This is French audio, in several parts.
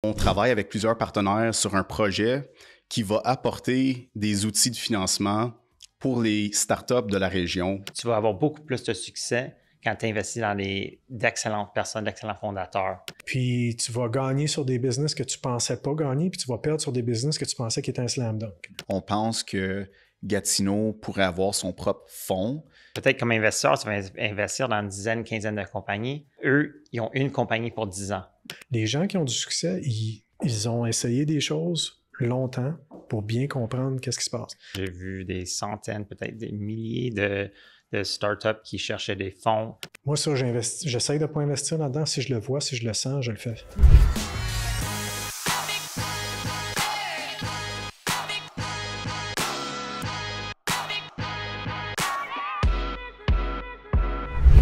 on travaille avec plusieurs partenaires sur un projet qui va apporter des outils de financement pour les startups de la région. Tu vas avoir beaucoup plus de succès quand tu investis dans d'excellentes personnes, d'excellents fondateurs. Puis tu vas gagner sur des business que tu pensais pas gagner, puis tu vas perdre sur des business que tu pensais qui étaient un slam dunk. On pense que Gatineau pourrait avoir son propre fonds. Peut-être comme investisseur, tu vas investir dans une dizaine, quinzaine de compagnies. Eux, ils ont une compagnie pour 10 ans. Les gens qui ont du succès, ils ont essayé des choses longtemps pour bien comprendre qu'est-ce qui se passe. J'ai vu des centaines, peut-être des milliers de startups qui cherchaient des fonds. Moi, ça, j'essaie de ne pas investir là-dedans. Si je le vois, si je le sens, je le fais.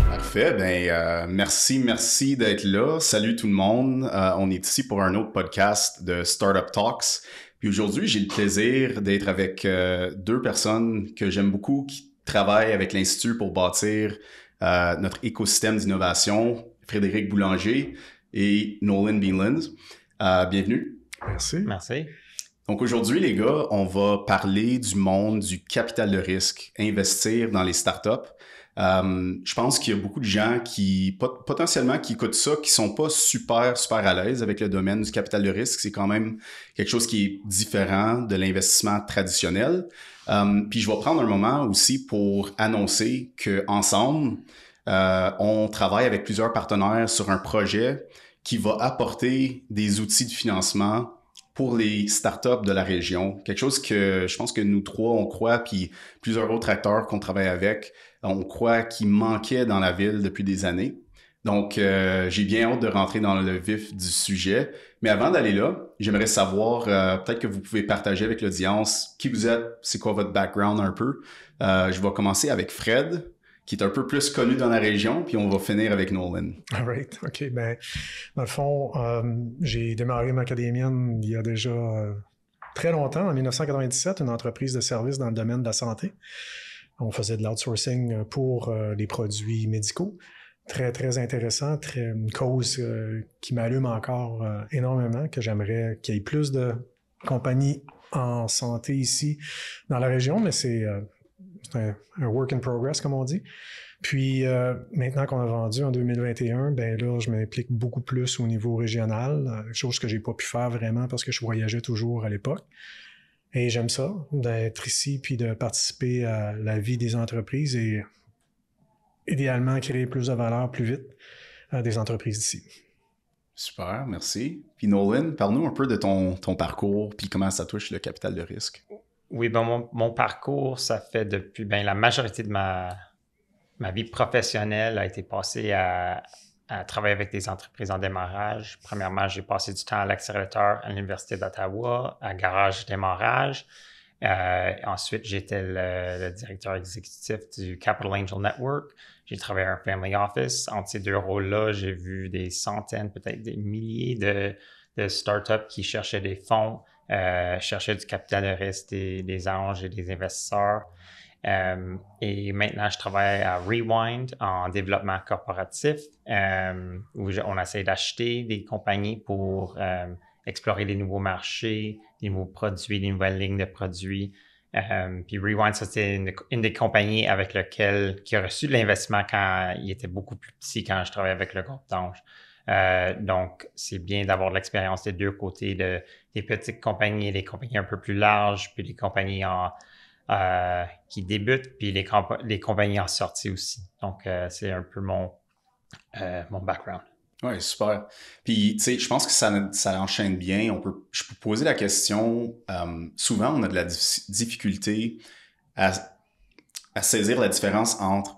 Parfait. Merci d'être là. Salut tout le monde. On est ici pour un autre podcast de Startup Talks. Puis aujourd'hui, j'ai le plaisir d'être avec deux personnes que j'aime beaucoup qui travaillent avec l'Institut pour bâtir notre écosystème d'innovation, Frédéric Boulanger et Nolan Beanland. Bienvenue. Merci. Merci. Donc aujourd'hui, les gars, on va parler du monde du capital de risque, investir dans les startups. Je pense qu'il y a beaucoup de gens qui, potentiellement, qui écoutent ça, qui sont pas super à l'aise avec le domaine du capital de risque. C'est quand même quelque chose qui est différent de l'investissement traditionnel. Puis je vais prendre un moment aussi pour annoncer qu'ensemble, on travaille avec plusieurs partenaires sur un projet qui va apporter des outils de financement pour les startups de la région. Quelque chose que je pense que nous trois, on croit, puis plusieurs autres acteurs qu'on travaille avec, on croit qu'il manquait dans la ville depuis des années. Donc, j'ai bien hâte de rentrer dans le vif du sujet. Mais avant d'aller là, j'aimerais savoir, peut-être que vous pouvez partager avec l'audience qui vous êtes, c'est quoi votre background un peu. Je vais commencer avec Fred, qui est un peu plus connu dans la région, puis on va finir avec Nolan. All right. OK. Ben, dans le fond, j'ai démarré ma académienne il y a déjà très longtemps, en 1997, une entreprise de services dans le domaine de la santé. On faisait de l'outsourcing pour les produits médicaux. Très, très intéressant. Une cause qui m'allume encore énormément, que j'aimerais qu'il y ait plus de compagnies en santé ici dans la région, mais c'est un work in progress, comme on dit. Puis, maintenant qu'on a vendu en 2021, ben là, je m'implique beaucoup plus au niveau régional, chose que j'ai pas pu faire vraiment parce que je voyageais toujours à l'époque. Et j'aime ça, d'être ici puis de participer à la vie des entreprises et idéalement créer plus de valeur plus vite des entreprises d'ici. Super, merci. Puis Nolan, parle-nous un peu de ton parcours puis comment ça touche le capital de risque. Oui, ben mon parcours, ça fait depuis la majorité de ma vie professionnelle a été passée à travailler avec des entreprises en démarrage. Premièrement, j'ai passé du temps à l'accélérateur à l'Université d'Ottawa, à Garage Démarrage. Ensuite, j'étais le directeur exécutif du Capital Angel Network. J'ai travaillé à un family office. Entre ces deux rôles-là, j'ai vu des centaines, peut-être des milliers de startups qui cherchaient des fonds, cherchaient du capital de risque, des anges et des investisseurs. Et maintenant, je travaille à Rewind en développement corporatif, où on essaie d'acheter des compagnies pour explorer des nouveaux marchés, des nouveaux produits, des nouvelles lignes de produits. Puis Rewind, ça, c'est une des compagnies avec laquelle qui a reçu de l'investissement quand il était beaucoup plus petit, quand je travaillais avec le groupe d'ange. Donc, c'est bien d'avoir de l'expérience des deux côtés, des petites compagnies, des compagnies un peu plus larges, puis des compagnies qui débutent, puis les compagnies en sortie aussi. Donc, c'est un peu mon background. Oui, super. Puis, tu sais, je pense que ça enchaîne bien. Je peux poser la question, souvent, on a de la difficulté à saisir la différence entre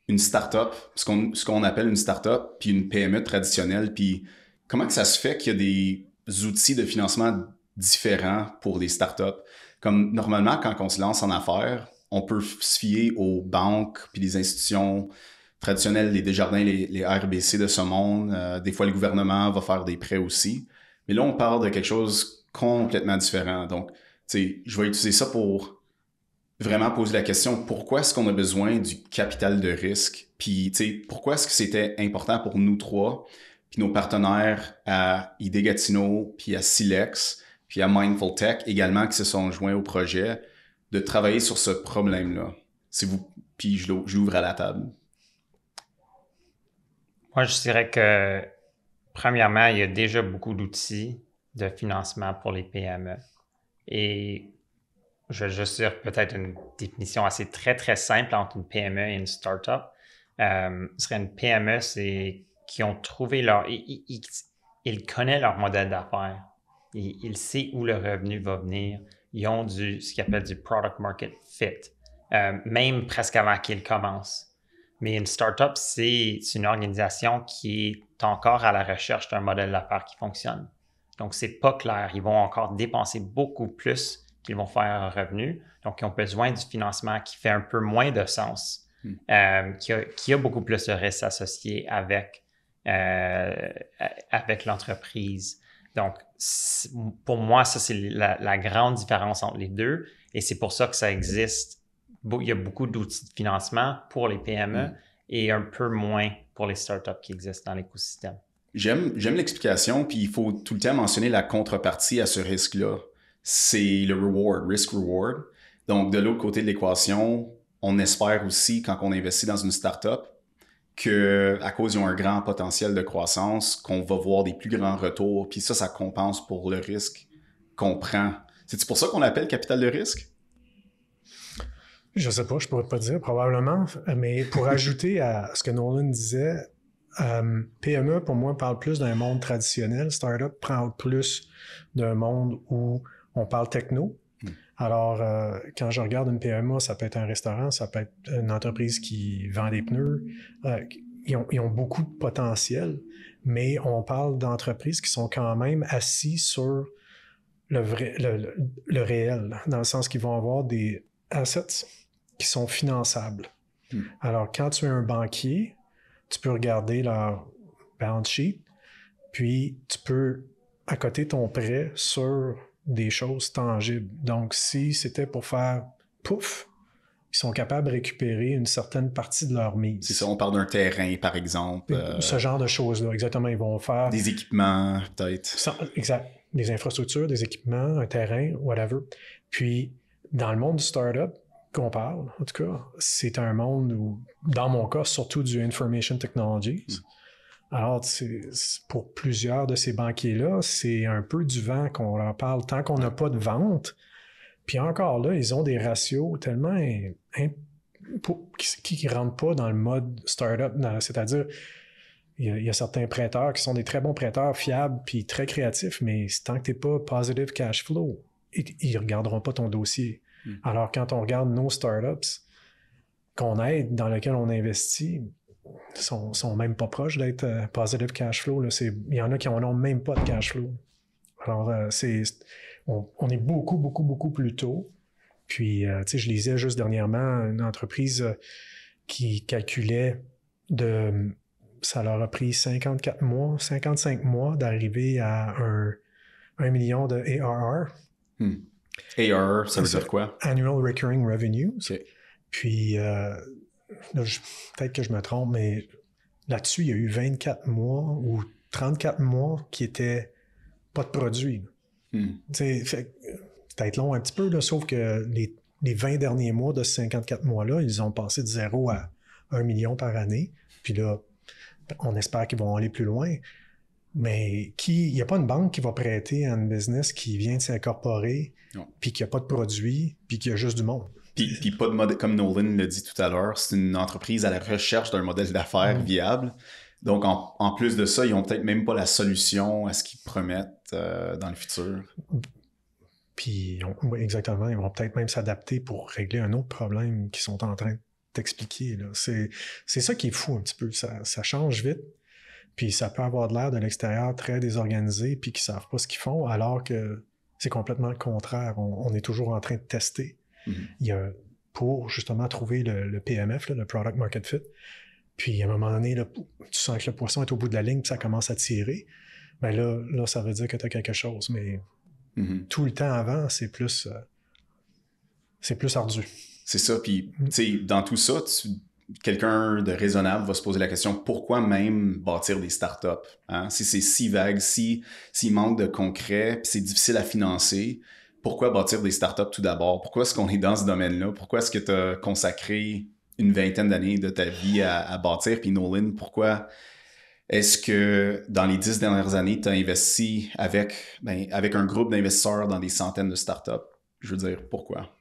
une start-up, ce qu'on appelle une start-up, puis une PME traditionnelle. Puis, comment que ça se fait qu'il y a des outils de financement différents pour les start-up? Comme normalement, quand on se lance en affaires, on peut se fier aux banques puis les institutions traditionnelles, les Desjardins, les RBC de ce monde. Des fois, le gouvernement va faire des prêts aussi. Mais là, on parle de quelque chose complètement différent. Donc, tu sais, je vais utiliser ça pour vraiment poser la question, pourquoi est-ce qu'on a besoin du capital de risque? Puis, tu sais, pourquoi est-ce que c'était important pour nous trois puis nos partenaires à ID Gatineau, puis à Silex, puis à Mindful Tech également qui se sont joints au projet, de travailler sur ce problème-là. Puis je l'ouvre à la table. Moi, je dirais que, premièrement, il y a déjà beaucoup d'outils de financement pour les PME. Et je vais juste dire peut-être une définition assez très, très simple entre une PME et une startup. Ce serait une PME, c'est qui ont trouvé ils connaissent leur modèle d'affaires. Ils savent où le revenu va venir. Ils ont ce qu'ils appellent du product market fit, même presque avant qu'ils commencent. Mais une startup, c'est une organisation qui est encore à la recherche d'un modèle d'affaires qui fonctionne. Donc, c'est pas clair. Ils vont encore dépenser beaucoup plus qu'ils vont faire un revenu. Donc, ils ont besoin du financement qui fait un peu moins de sens, qui a beaucoup plus de risques associés avec l'entreprise. Donc, pour moi, ça, c'est la grande différence entre les deux. Et c'est pour ça que ça existe. Il y a beaucoup d'outils de financement pour les PME et un peu moins pour les startups qui existent dans l'écosystème. J'aime l'explication, puis il faut tout le temps mentionner la contrepartie à ce risque-là. C'est le reward, risk-reward. Donc, de l'autre côté de l'équation, on espère aussi, quand on investit dans une startup, qu'à cause ils ont un grand potentiel de croissance, qu'on va voir des plus grands retours, puis ça compense pour le risque qu'on prend. C'est pour ça qu'on appelle capital de risque? Je sais pas, je pourrais pas dire, probablement. Mais pour ajouter à ce que Nolan disait, PME, pour moi, parle plus d'un monde traditionnel. Startup parle plus d'un monde où on parle techno. Alors, quand je regarde une PME, ça peut être un restaurant, ça peut être une entreprise qui vend des pneus. Ils ont beaucoup de potentiel, mais on parle d'entreprises qui sont quand même assis sur le réel, dans le sens qu'ils vont avoir des assets qui sont finançables. Alors, quand tu es un banquier, tu peux regarder leur balance sheet, puis tu peux accoter ton prêt sur des choses tangibles. Donc, si c'était pour faire pouf, ils sont capables de récupérer une certaine partie de leur mise. C'est ça, on parle d'un terrain, par exemple. Ce genre de choses-là, exactement. Ils vont faire... Des équipements, peut-être. Exact. Des infrastructures, des équipements, un terrain, whatever. Puis, dans le monde du startup qu'on parle, en tout cas, c'est un monde où, dans mon cas, surtout du information technologies. Alors, pour plusieurs de ces banquiers-là, c'est un peu du vent qu'on leur parle tant qu'on n'a pas de vente. Puis encore là, ils ont des ratios tellement qui ne rentrent pas dans le mode startup. C'est-à-dire, il y a certains prêteurs qui sont des très bons prêteurs, fiables puis très créatifs, mais tant que tu n'es pas positive cash flow, ils ne regarderont pas ton dossier. Alors, quand on regarde nos startups qu'on aide, dans lesquels on investit, sont même pas proches d'être positive cash flow. Il y en a qui n'en ont même pas de cash flow. Alors, on est beaucoup, beaucoup, beaucoup plus tôt. Puis, je lisais juste dernièrement une entreprise qui calculait ça leur a pris 55 mois d'arriver à 1 million de ARR. ARR, ça veut dire quoi? Annual Recurring Revenue. Okay. Puis, peut-être que je me trompe, mais là-dessus, il y a eu 24 mois ou 34 mois qui n'étaient pas de produit. C'est peut-être long un petit peu, là, sauf que les 20 derniers mois de ces 54 mois-là, ils ont passé de 0 à 1 million par année. Puis là, on espère qu'ils vont aller plus loin. Mais il n'y a pas une banque qui va prêter à une business qui vient de s'incorporer, puis qui n'a pas de produit, puis qui a juste du monde. Puis pas de modèle, comme Nolan l'a dit tout à l'heure, c'est une entreprise à la recherche d'un modèle d'affaires viable. Donc, en plus de ça, ils n'ont peut-être même pas la solution à ce qu'ils promettent dans le futur. Puis, oui, exactement, ils vont peut-être même s'adapter pour régler un autre problème qu'ils sont en train de t'expliquer. Là. C'est ça qui est fou un petit peu. Ça change vite, puis ça peut avoir de l'air de l'extérieur très désorganisé, puis qu'ils ne savent pas ce qu'ils font, alors que c'est complètement le contraire. On est toujours en train de tester. Il y a, pour justement trouver le PMF, le Product Market Fit. Puis à un moment donné, là, tu sens que le poisson est au bout de la ligne, puis ça commence à tirer. Bien là, ça veut dire que tu as quelque chose. Mais tout le temps avant, c'est plus ardu. C'est ça. Puis, tu sais, dans tout ça, quelqu'un de raisonnable va se poser la question, pourquoi même bâtir des startups? Hein? Si c'est si vague, s'il manque de concret, puis c'est difficile à financer, pourquoi bâtir des startups tout d'abord? Pourquoi est-ce qu'on est dans ce domaine-là? Pourquoi est-ce que tu as consacré une vingtaine d'années de ta vie à bâtir? Puis Nolan, pourquoi est-ce que dans les 10 dernières années, tu as investi avec un groupe d'investisseurs dans des centaines de startups? Je veux dire, pourquoi?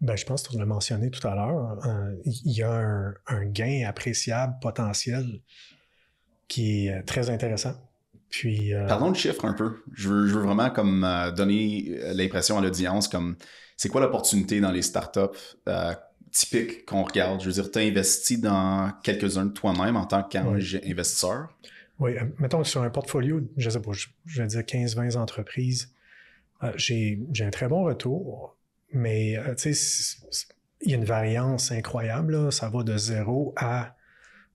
Ben, je pense que tu l'as mentionné tout à l'heure. Il y a un gain appréciable potentiel qui est très intéressant. Puis, parlons de chiffres un peu. Je veux vraiment comme donner l'impression à l'audience comme c'est quoi l'opportunité dans les startups typiques qu'on regarde. Je veux dire, tu as investi dans quelques-uns de toi-même en tant qu'investisseur. Oui, mettons que sur un portfolio, je ne sais pas, je vais dire 15-20 entreprises, j'ai un très bon retour, mais tu sais, il y a une variance incroyable. Là. Ça va de 0 à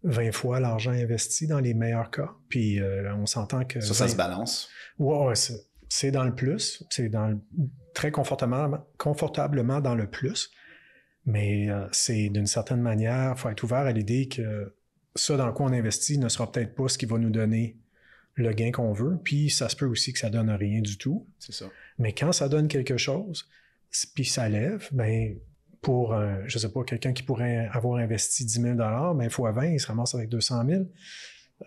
20 fois l'argent investi dans les meilleurs cas. Puis on s'entend que... Ça se balance. Ouais, c'est dans le plus. C'est très confortablement dans le plus. Mais c'est d'une certaine manière, il faut être ouvert à l'idée que ça dans quoi on investit ne sera peut-être pas ce qui va nous donner le gain qu'on veut. Puis ça se peut aussi que ça donne rien du tout. C'est ça. Mais quand ça donne quelque chose, puis ça lève, ben pour, je ne sais pas, quelqu'un qui pourrait avoir investi 10 000 ben fois 20, il se ramasse avec 200 000.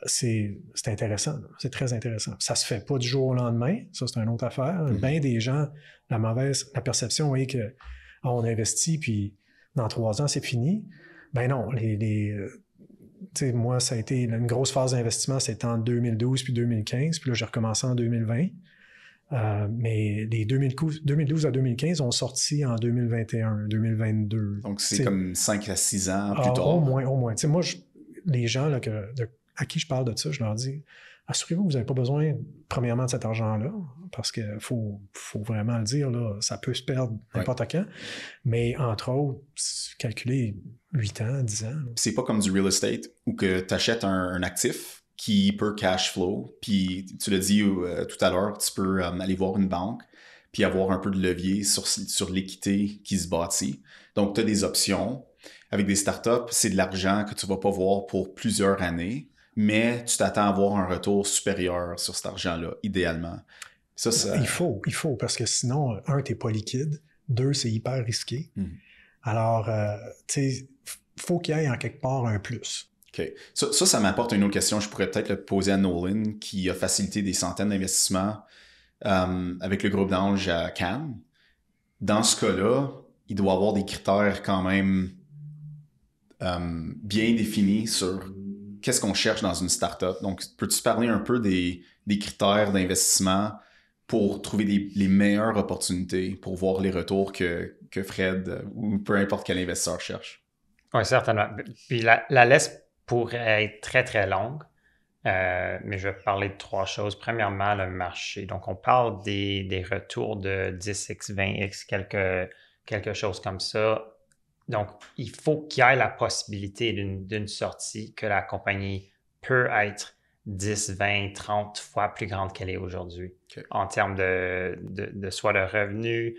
C'est intéressant. C'est très intéressant. Ça ne se fait pas du jour au lendemain. Ça, c'est une autre affaire. Bien des gens, la perception, oui, que on investit, puis dans 3 ans, c'est fini. Ben non, moi, ça a été une grosse phase d'investissement, c'était en 2012 puis 2015, puis là, j'ai recommencé en 2020. Mais les 2012 à 2015 ont sorti en 2021, 2022. Donc, c'est comme 5 à 6 ans plus tard. Au moins. Moi, les gens là, à qui je parle de ça, je leur dis, assurez-vous que vous n'avez pas besoin, premièrement, de cet argent-là, parce qu'il faut vraiment le dire, là, ça peut se perdre n'importe quand. Mais entre autres, calculer 8 ans, 10 ans. C'est pas comme du real estate où tu achètes un actif qui peut cash flow, puis tu l'as dit tout à l'heure, tu peux aller voir une banque puis avoir un peu de levier sur l'équité qui se bâtit. Donc, tu as des options. Avec des startups, c'est de l'argent que tu vas pas voir pour plusieurs années, mais tu t'attends à avoir un retour supérieur sur cet argent-là, idéalement. Ça... Il faut, parce que sinon, 1, t'es pas liquide, 2, c'est hyper risqué. Alors, tu sais, faut qu'il y ait en quelque part un plus. OK. Ça m'apporte une autre question. Je pourrais peut-être le poser à Nolan, qui a facilité des centaines d'investissements avec le groupe d'anges à Cannes. Dans ce cas-là, il doit avoir des critères quand même bien définis sur qu'est-ce qu'on cherche dans une startup. Donc, peux-tu parler un peu des critères d'investissement pour trouver les meilleures opportunités, pour voir les retours que Fred ou peu importe quel investisseur cherche? Oui, certainement. Puis la liste pourrait être très, très longue, mais je vais parler de 3 choses. Premièrement, le marché. Donc, on parle des retours de 10x, 20x, quelque chose comme ça. Donc, il faut qu'il y ait la possibilité d'une sortie, que la compagnie peut être 10, 20, 30 fois plus grande qu'elle est aujourd'hui. Okay. En termes de soit de revenus,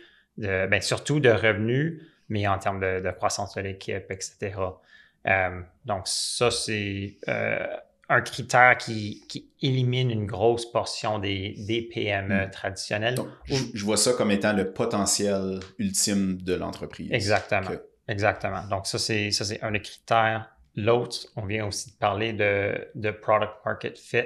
surtout de revenus, mais en termes de croissance de l'équipe, etc. Donc, ça, c'est un critère qui élimine une grosse portion des PME traditionnelles. Donc, je vois ça comme étant le potentiel ultime de l'entreprise. Exactement. Okay. Exactement. Donc, ça, c'est un des critères. L'autre, on vient aussi de parler de product market fit.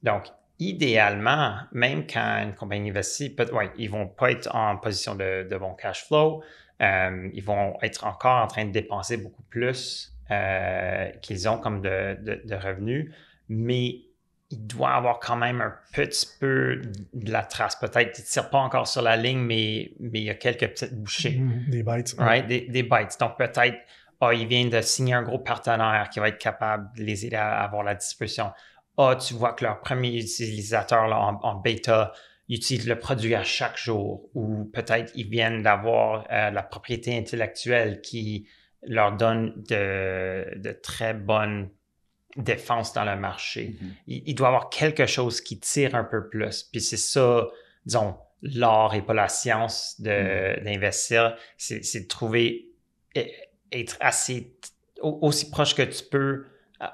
Donc, idéalement, même quand une compagnie investit, ils ne vont pas être en position de bon cash flow. Ils vont être encore en train de dépenser beaucoup plus qu'ils ont comme de revenus, mais il doit avoir quand même un petit peu de la trace. Peut-être qu'ils ne tirent pas encore sur la ligne, mais il y a quelques petites bouchées. Des bites. Right? Des bites. Donc, peut-être, ils viennent de signer un gros partenaire qui va être capable de les aider à avoir la distribution. Tu vois que leur premier utilisateur là, en bêta utilise le produit à chaque jour. Ou peut-être ils viennent d'avoir la propriété intellectuelle qui leur donne de très bonnes défense dans le marché. Il doit y avoir quelque chose qui tire un peu plus. Puis c'est ça, disons, l'art et pas la science d'investir. C'est de trouver être aussi proche que tu peux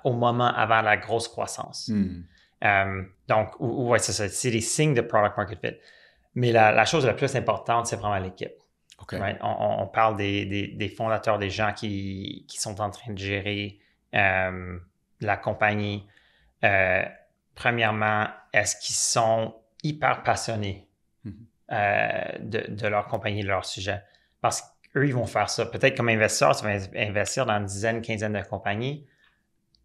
au moment avant la grosse croissance. Donc, ouais, c'est les signes de product market fit. Mais la chose la plus importante, c'est vraiment l'équipe. Okay. Right? On parle des fondateurs, des gens qui sont en train de gérer la compagnie. Premièrement, est-ce qu'ils sont hyper passionnés de leur compagnie, de leur sujet? Parce qu'eux, ils vont faire ça. Peut-être comme investisseur, tu vas investir dans une dizaine, quinzaine de compagnies.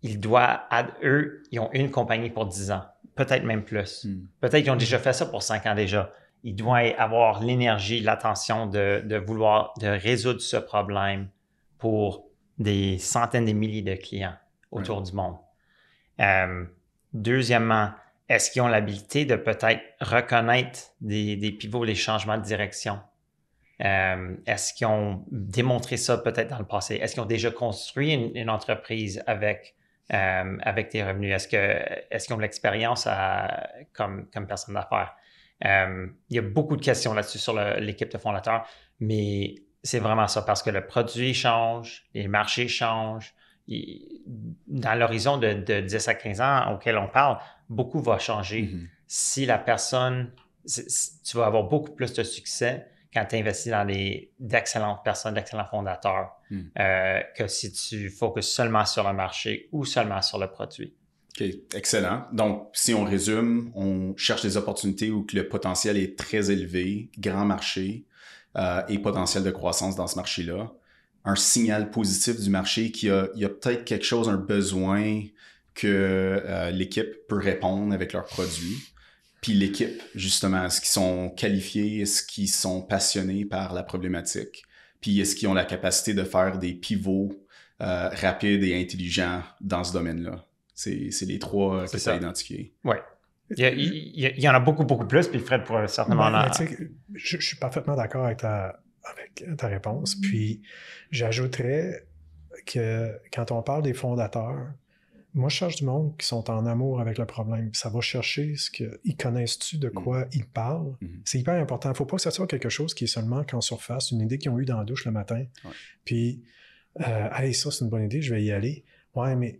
Eux, ils ont une compagnie pour 10 ans, peut-être même plus. Peut-être qu'ils ont déjà fait ça pour 5 ans déjà. Ils doivent avoir l'énergie, l'attention de vouloir de résoudre ce problème pour des centaines de milliers de clients autour du monde. Deuxièmement, est-ce qu'ils ont l'habilité de peut-être reconnaître des pivots, des changements de direction? Est-ce qu'ils ont démontré ça peut-être dans le passé? Est-ce qu'ils ont déjà construit une entreprise avec tes revenus? Est-ce qu'ils ont de l'expérience comme personne d'affaires? Il y a beaucoup de questions là-dessus sur l'équipe de fondateurs, mais c'est vraiment ça parce que le produit change, les marchés changent. Dans l'horizon de 10 à 15 ans auquel on parle, beaucoup va changer. Si la personne, tu vas avoir beaucoup plus de succès quand tu investis dans d'excellentes personnes, d'excellents fondateurs, que si tu focuses seulement sur le marché ou seulement sur le produit. OK, excellent. Donc, si on résume, on cherche des opportunités où que le potentiel est très élevé, grand marché et potentiel de croissance dans ce marché-là. Un signal positif du marché qu'il y a peut-être quelque chose, un besoin que l'équipe peut répondre avec leurs produits. Puis l'équipe, justement, est-ce qu'ils sont qualifiés? Est-ce qu'ils sont passionnés par la problématique? Puis est-ce qu'ils ont la capacité de faire des pivots rapides et intelligents dans ce domaine-là? C'est les trois que tu as identifiés. Oui. Il y en a beaucoup, beaucoup plus, puis Fred pourrait certainement... Je suis parfaitement d'accord avec ta réponse. Puis j'ajouterais que quand on parle des fondateurs, moi, je cherche du monde qui sont en amour avec le problème. Ça va chercher ils connaissent-tu de quoi ils parlent. C'est hyper important. Il ne faut pas que ça soit quelque chose qui est seulement qu'en surface, une idée qu'ils ont eue dans la douche le matin. Ouais. Puis, hey, ça, c'est une bonne idée, je vais y aller. Ouais, mais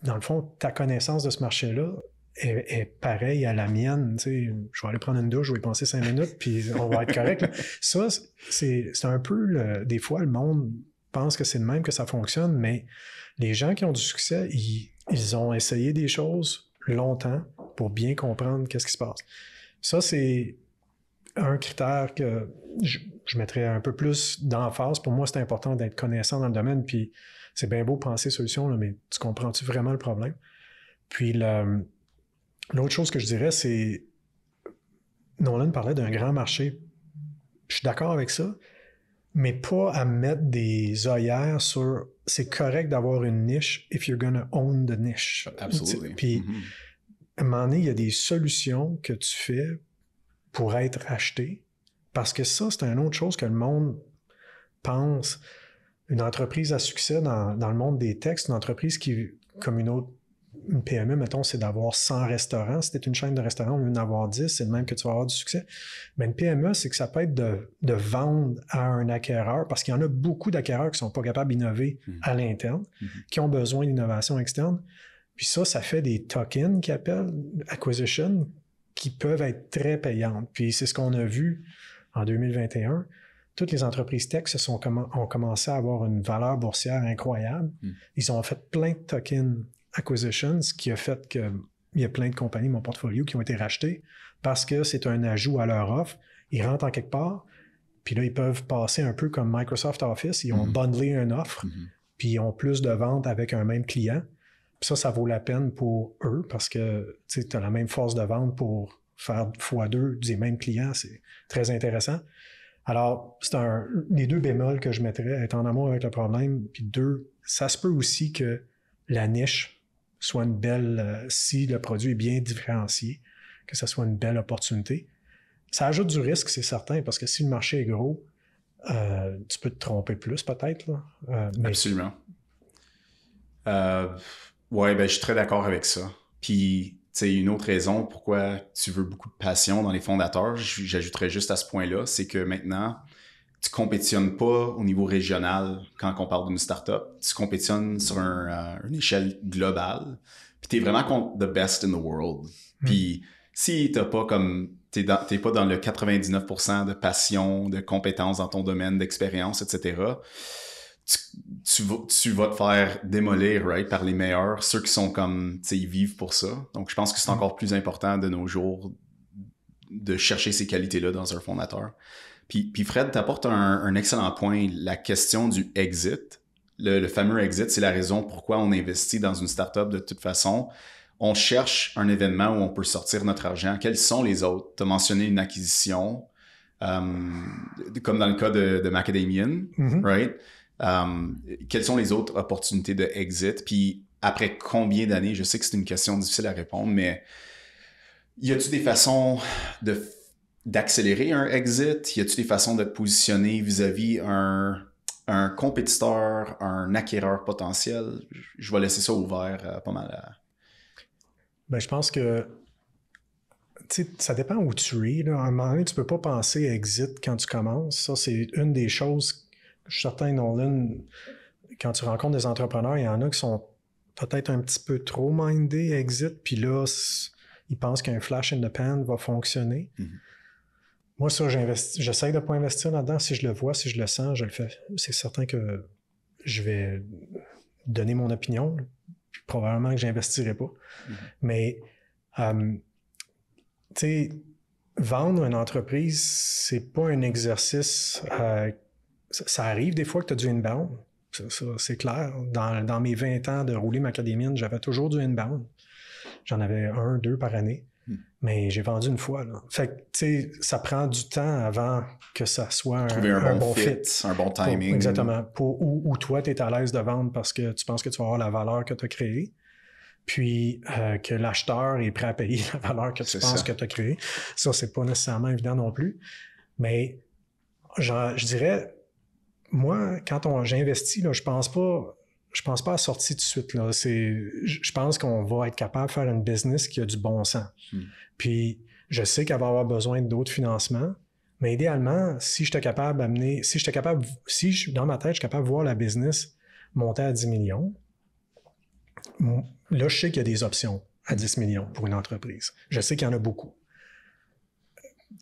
dans le fond, ta connaissance de ce marché-là est pareille à la mienne. Tu sais, je vais aller prendre une douche, je vais y penser 5 minutes, puis on va être correct. Là. Ça, c'est un peu... des fois, le monde pense que c'est le même, que ça fonctionne, mais les gens qui ont du succès, ils ont essayé des choses longtemps pour bien comprendre qu'est-ce qui se passe. Ça, c'est un critère que je mettrais un peu plus d'emphase. Pour moi, c'est important d'être connaissant dans le domaine, puis c'est bien beau penser solution, là, mais tu comprends-tu vraiment le problème? Puis l'autre chose que je dirais, c'est Nolan parlait d'un grand marché. Je suis d'accord avec ça, mais pas à mettre des œillères sur c'est correct d'avoir une niche if you're gonna own the niche. Absolument. Puis, à un moment donné, il y a des solutions que tu fais pour être acheté, parce que ça, c'est une autre chose que le monde pense. Une entreprise à succès dans le monde des techs, une entreprise qui, comme une PME, mettons, c'est d'avoir 100 restaurants. Si tu es une chaîne de restaurants, au lieu d'en avoir 10, c'est le même que tu vas avoir du succès. Mais une PME, c'est que ça peut être de vendre à un acquéreur, parce qu'il y en a beaucoup d'acquéreurs qui ne sont pas capables d'innover à l'interne, qui ont besoin d'innovation externe. Puis ça fait des tuck-in qu'ils appellent, acquisition, qui peuvent être très payantes. Puis c'est ce qu'on a vu en 2021. Toutes les entreprises tech ont commencé à avoir une valeur boursière incroyable. Ils ont fait plein de tuck-in acquisitions, ce qui a fait qu'il y a plein de compagnies, mon portfolio, qui ont été rachetées parce que c'est un ajout à leur offre. Ils rentrent en quelque part, puis là, ils peuvent passer un peu comme Microsoft Office. Ils ont bundlé une offre, puis ils ont plus de ventes avec un même client. Puis ça vaut la peine pour eux parce que tu as la même force de vente pour faire x2 des mêmes clients. C'est très intéressant. Alors, c'est les deux bémols que je mettrais, être en amour avec le problème, puis deux, ça se peut aussi que la niche soit une belle, si le produit est bien différencié, que ça soit une belle opportunité. Ça ajoute du risque, c'est certain, parce que si le marché est gros, tu peux te tromper plus peut-être. Là. Mais... Absolument. Ouais, je suis très d'accord avec ça. Puis, tu sais, une autre raison pourquoi tu veux beaucoup de passion dans les fondateurs, j'ajouterais juste à ce point-là, c'est que maintenant, tu compétitionnes pas au niveau régional quand on parle d'une startup. Tu compétitionnes sur une échelle globale. Puis t'es vraiment contre the best in the world. Puis si t'as pas comme... T'es pas dans le 99% de passion, de compétences dans ton domaine, d'expérience, etc., tu vas te faire démolir, right, par les meilleurs, ceux qui sont comme, tu sais, ils vivent pour ça. Donc, je pense que c'est encore plus important de nos jours de chercher ces qualités-là dans un fondateur. Puis Fred, t'apportes un excellent point, la question du exit. Le fameux exit, c'est la raison pourquoi on investit dans une startup de toute façon. On cherche un événement où on peut sortir notre argent. Quels sont les autres? Tu as mentionné une acquisition, comme dans le cas de Macadamian, right? Quelles sont les autres opportunités de exit? Puis après combien d'années? Je sais que c'est une question difficile à répondre, mais y a-t-il des façons d'accélérer un exit? Y a-t-il des façons de te positionner vis-à-vis un compétiteur, un acquéreur potentiel? Je vais laisser ça ouvert pas mal à... Ben, je pense que ça dépend où tu es. Là. À un moment donné, tu ne peux pas penser à exit quand tu commences. Ça, c'est une des choses, je suis certain, Nolan, quand tu rencontres des entrepreneurs, il y en a qui sont peut-être un petit peu trop mindés exit, puis là, ils pensent qu'un flash in the pan va fonctionner. Moi, ça, j'essaie de ne pas investir là-dedans. Si je le vois, si je le sens, je le fais. C'est certain que je vais donner mon opinion, puis probablement que je n'investirai pas. Mais, tu sais, vendre une entreprise, c'est pas un exercice... ça arrive des fois que tu as du inbound. Ça, c'est clair. Dans mes 20 ans de rouler Macadamian, j'avais toujours du inbound. J'en avais 1, 2 par année. Mais j'ai vendu une fois. Là. Fait que, tu sais, ça prend du temps avant que ça soit un bon fit. Un bon timing. Exactement. Où toi, tu es à l'aise de vendre parce que tu penses que tu vas avoir la valeur que tu as créée. Puis que l'acheteur est prêt à payer la valeur que tu penses que tu as créée. Ça, c'est pas nécessairement évident non plus. Mais je dirais, moi, quand j'investis, là, je pense pas à la sortie tout de suite. Là. Je pense qu'on va être capable de faire une business qui a du bon sens. Puis je sais qu'elle va avoir besoin d'autres financements, mais idéalement, si dans ma tête, je suis capable de voir la business monter à 10 millions, là, je sais qu'il y a des options à 10 millions pour une entreprise. Je sais qu'il y en a beaucoup.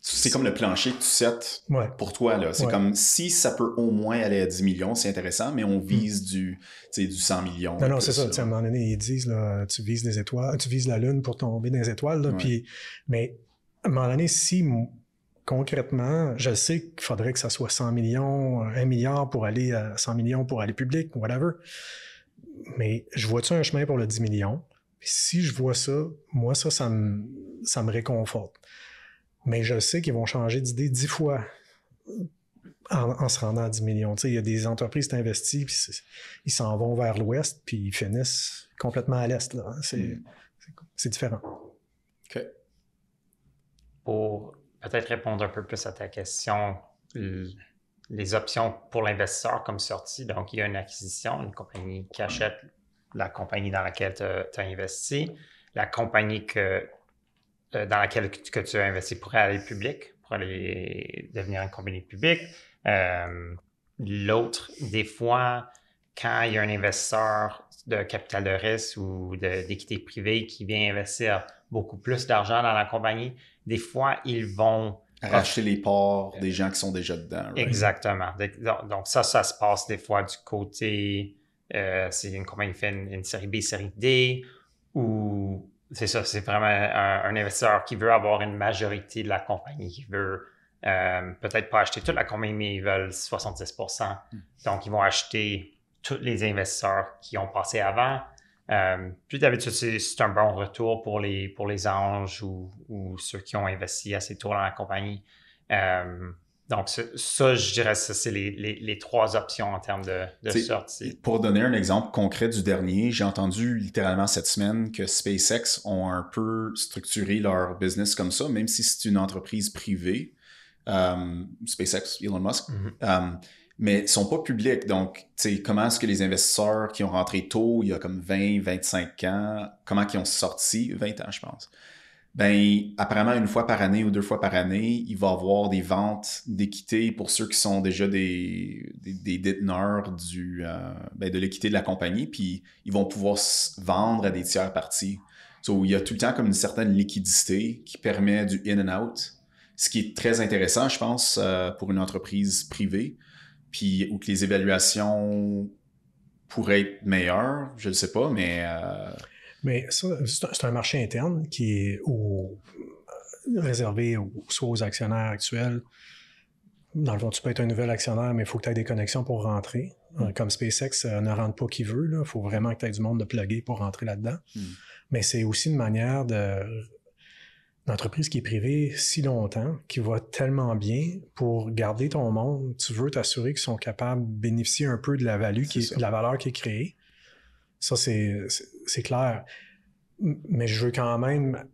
C'est comme le plancher que tu sets pour toi. Là. C'est comme si ça peut au moins aller à 10 millions, c'est intéressant, mais on vise du 100 millions. Non, c'est ça. À un moment donné, ils disent là, tu vises des étoiles, tu vises la Lune pour tomber dans les étoiles. Là, mais à un moment donné, si concrètement, je sais qu'il faudrait que ça soit 100 millions, 1 milliard pour aller à 100 millions pour aller public, whatever. Mais je vois-tu un chemin pour le 10 millions? Puis si je vois ça, moi, ça me réconforte. Mais je sais qu'ils vont changer d'idée 10 fois en se rendant à 10 millions. Tu sais, il y a des entreprises qui investissent, puis ils s'en vont vers l'ouest, puis ils finissent complètement à l'est. Là. C'est différent. OK. Pour peut-être répondre un peu plus à ta question, les options pour l'investisseur comme sortie, donc il y a une acquisition, une compagnie qui achète la compagnie dans laquelle tu as investi, la compagnie dans laquelle que tu as investi pourrait aller public, pour aller devenir une compagnie publique. L'autre, des fois, quand il y a un investisseur de capital de risque ou d'équité privée qui vient investir beaucoup plus d'argent dans la compagnie, des fois, ils vont... Racheter les parts des gens qui sont déjà dedans. Right? Exactement. Donc ça se passe des fois du côté... c'est une compagnie qui fait une série B, série D, ou... C'est ça, c'est vraiment un investisseur qui veut avoir une majorité de la compagnie, qui veut peut-être pas acheter toute la compagnie, mais ils veulent 70%. Donc, ils vont acheter tous les investisseurs qui ont passé avant. Puis d'habitude, c'est un bon retour pour les anges ou ceux qui ont investi assez tôt dans la compagnie. Donc, ça, je dirais, ça, c'est les 3 options en termes de sortie. Pour donner un exemple concret du dernier, j'ai entendu littéralement cette semaine que SpaceX ont un peu structuré leur business comme ça, même si c'est une entreprise privée. SpaceX, Elon Musk. Mais ils ne sont pas publics. Donc, comment est-ce que les investisseurs qui ont rentré tôt, il y a comme 20, 25 ans, comment ils ont sorti? 20 ans, je pense. Ben, apparemment, 1 fois par année ou 2 fois par année, il va y avoir des ventes d'équité pour ceux qui sont déjà des déteneurs de l'équité de la compagnie, puis ils vont pouvoir vendre à des tiers parties. So, il y a tout le temps comme une certaine liquidité qui permet du in and out, ce qui est très intéressant, je pense, pour une entreprise privée, puis où que les évaluations pourraient être meilleures, je ne sais pas, mais... Mais ça, c'est un marché interne qui est réservé soit aux actionnaires actuels. Dans le fond, tu peux être un nouvel actionnaire, mais il faut que tu aies des connexions pour rentrer. Comme SpaceX ne rentre pas qui veut. Il faut vraiment que tu aies du monde de plugger pour rentrer là-dedans. Mais c'est aussi une manière d'entreprise qui est privée si longtemps, qui va tellement bien pour garder ton monde. Tu veux t'assurer qu'ils sont capables de bénéficier un peu de la valeur qui est créée. Ça, c'est clair. Mais je veux quand même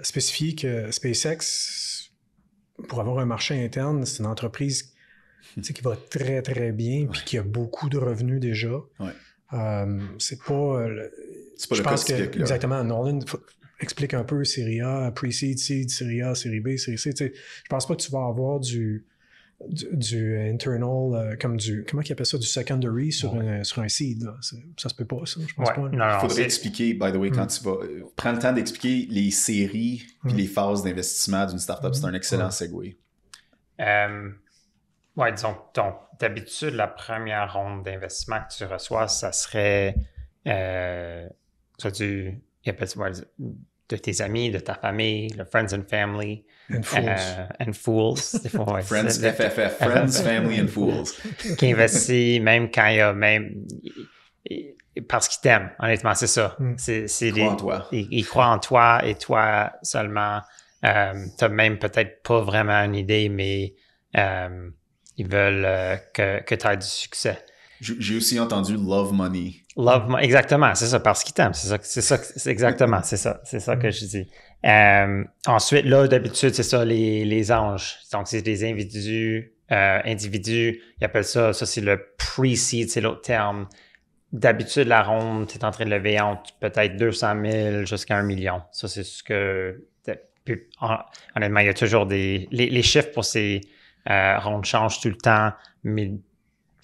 spécifier que SpaceX, pour avoir un marché interne, c'est une entreprise qui va très, très bien puis qui a beaucoup de revenus déjà. C'est pas... c'est pas le cas exactement, Nolan explique un peu Série A, Pre-Seed, Seed, Série A, Série B, Série C. Je pense pas que tu vas avoir du internal, comme comment ils appellent ça, du secondary sur un seed. Là. Ça se peut pas, ça, je pense pas. Il faudrait expliquer, by the way, quand tu vas... Prends le temps d'expliquer les séries puis les phases d'investissement d'une startup. C'est un excellent segue. Disons, d'habitude, la première ronde d'investissement que tu reçois, ça serait de tes amis, de ta famille, le Friends and Family. And Fools. Friends, FFF, Friends, Family and Fools. Qui investit même quand il y a parce qu'ils t'aiment, honnêtement, c'est ça. Ils croient en toi. Ils croient en toi et toi seulement. T'as même peut-être pas vraiment une idée, mais ils veulent que tu aies du succès. J'ai aussi entendu love money. Love money, exactement, c'est ça, parce qu'ils t'aiment. C'est exactement, c'est ça que je dis. Ensuite, là, d'habitude, c'est ça, les anges. Donc, c'est des individus, ils appellent ça c'est le pre-seed, c'est l'autre terme. D'habitude, la ronde, tu es en train de lever entre peut-être 200 000 jusqu'à 1 million. Ça, c'est ce que... Puis, honnêtement, il y a toujours les chiffres pour ces rondes changent tout le temps, mais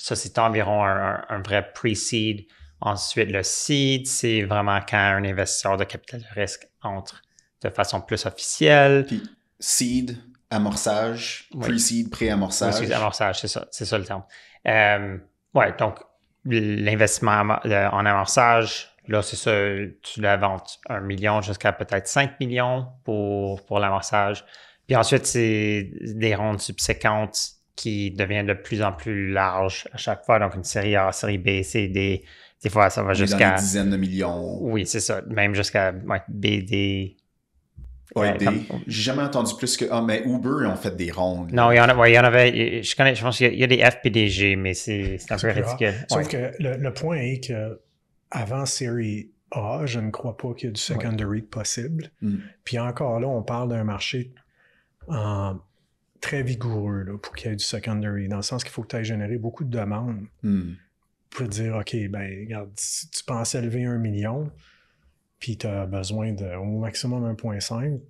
ça, c'est environ un vrai pre-seed. Ensuite, le seed, c'est vraiment quand un investisseur de capital de risque entre de façon plus officielle. Puis, seed, amorçage, pre-seed, pré-amorçage. Oui, amorçage, c'est ça le terme. Donc, l'investissement en amorçage, là, c'est ça, tu la ventes 1 million jusqu'à peut-être 5 millions pour l'amorçage. Puis ensuite, c'est des rondes subséquentes qui deviennent de plus en plus larges à chaque fois. Donc, une série A, série B, C, D. Des fois, ça va jusqu'à... Dans des dizaines de millions. Oui, c'est ça. Même jusqu'à B, D. D. J'ai jamais entendu plus que... Ah, mais Uber, ils ont fait des rondes. Non, il y en avait... Je pense qu'il y a des F et des G, mais c'est un peu ridicule. Sauf que le point est que avant série A, je ne crois pas qu'il y ait du secondary possible. Puis encore là, on parle d'un marché très vigoureux là, pour qu'il y ait du secondary, dans le sens qu'il faut que tu aies généré beaucoup de demandes pour dire, OK, ben regarde, si tu pensais lever 1 million, puis tu as besoin au maximum 1,5,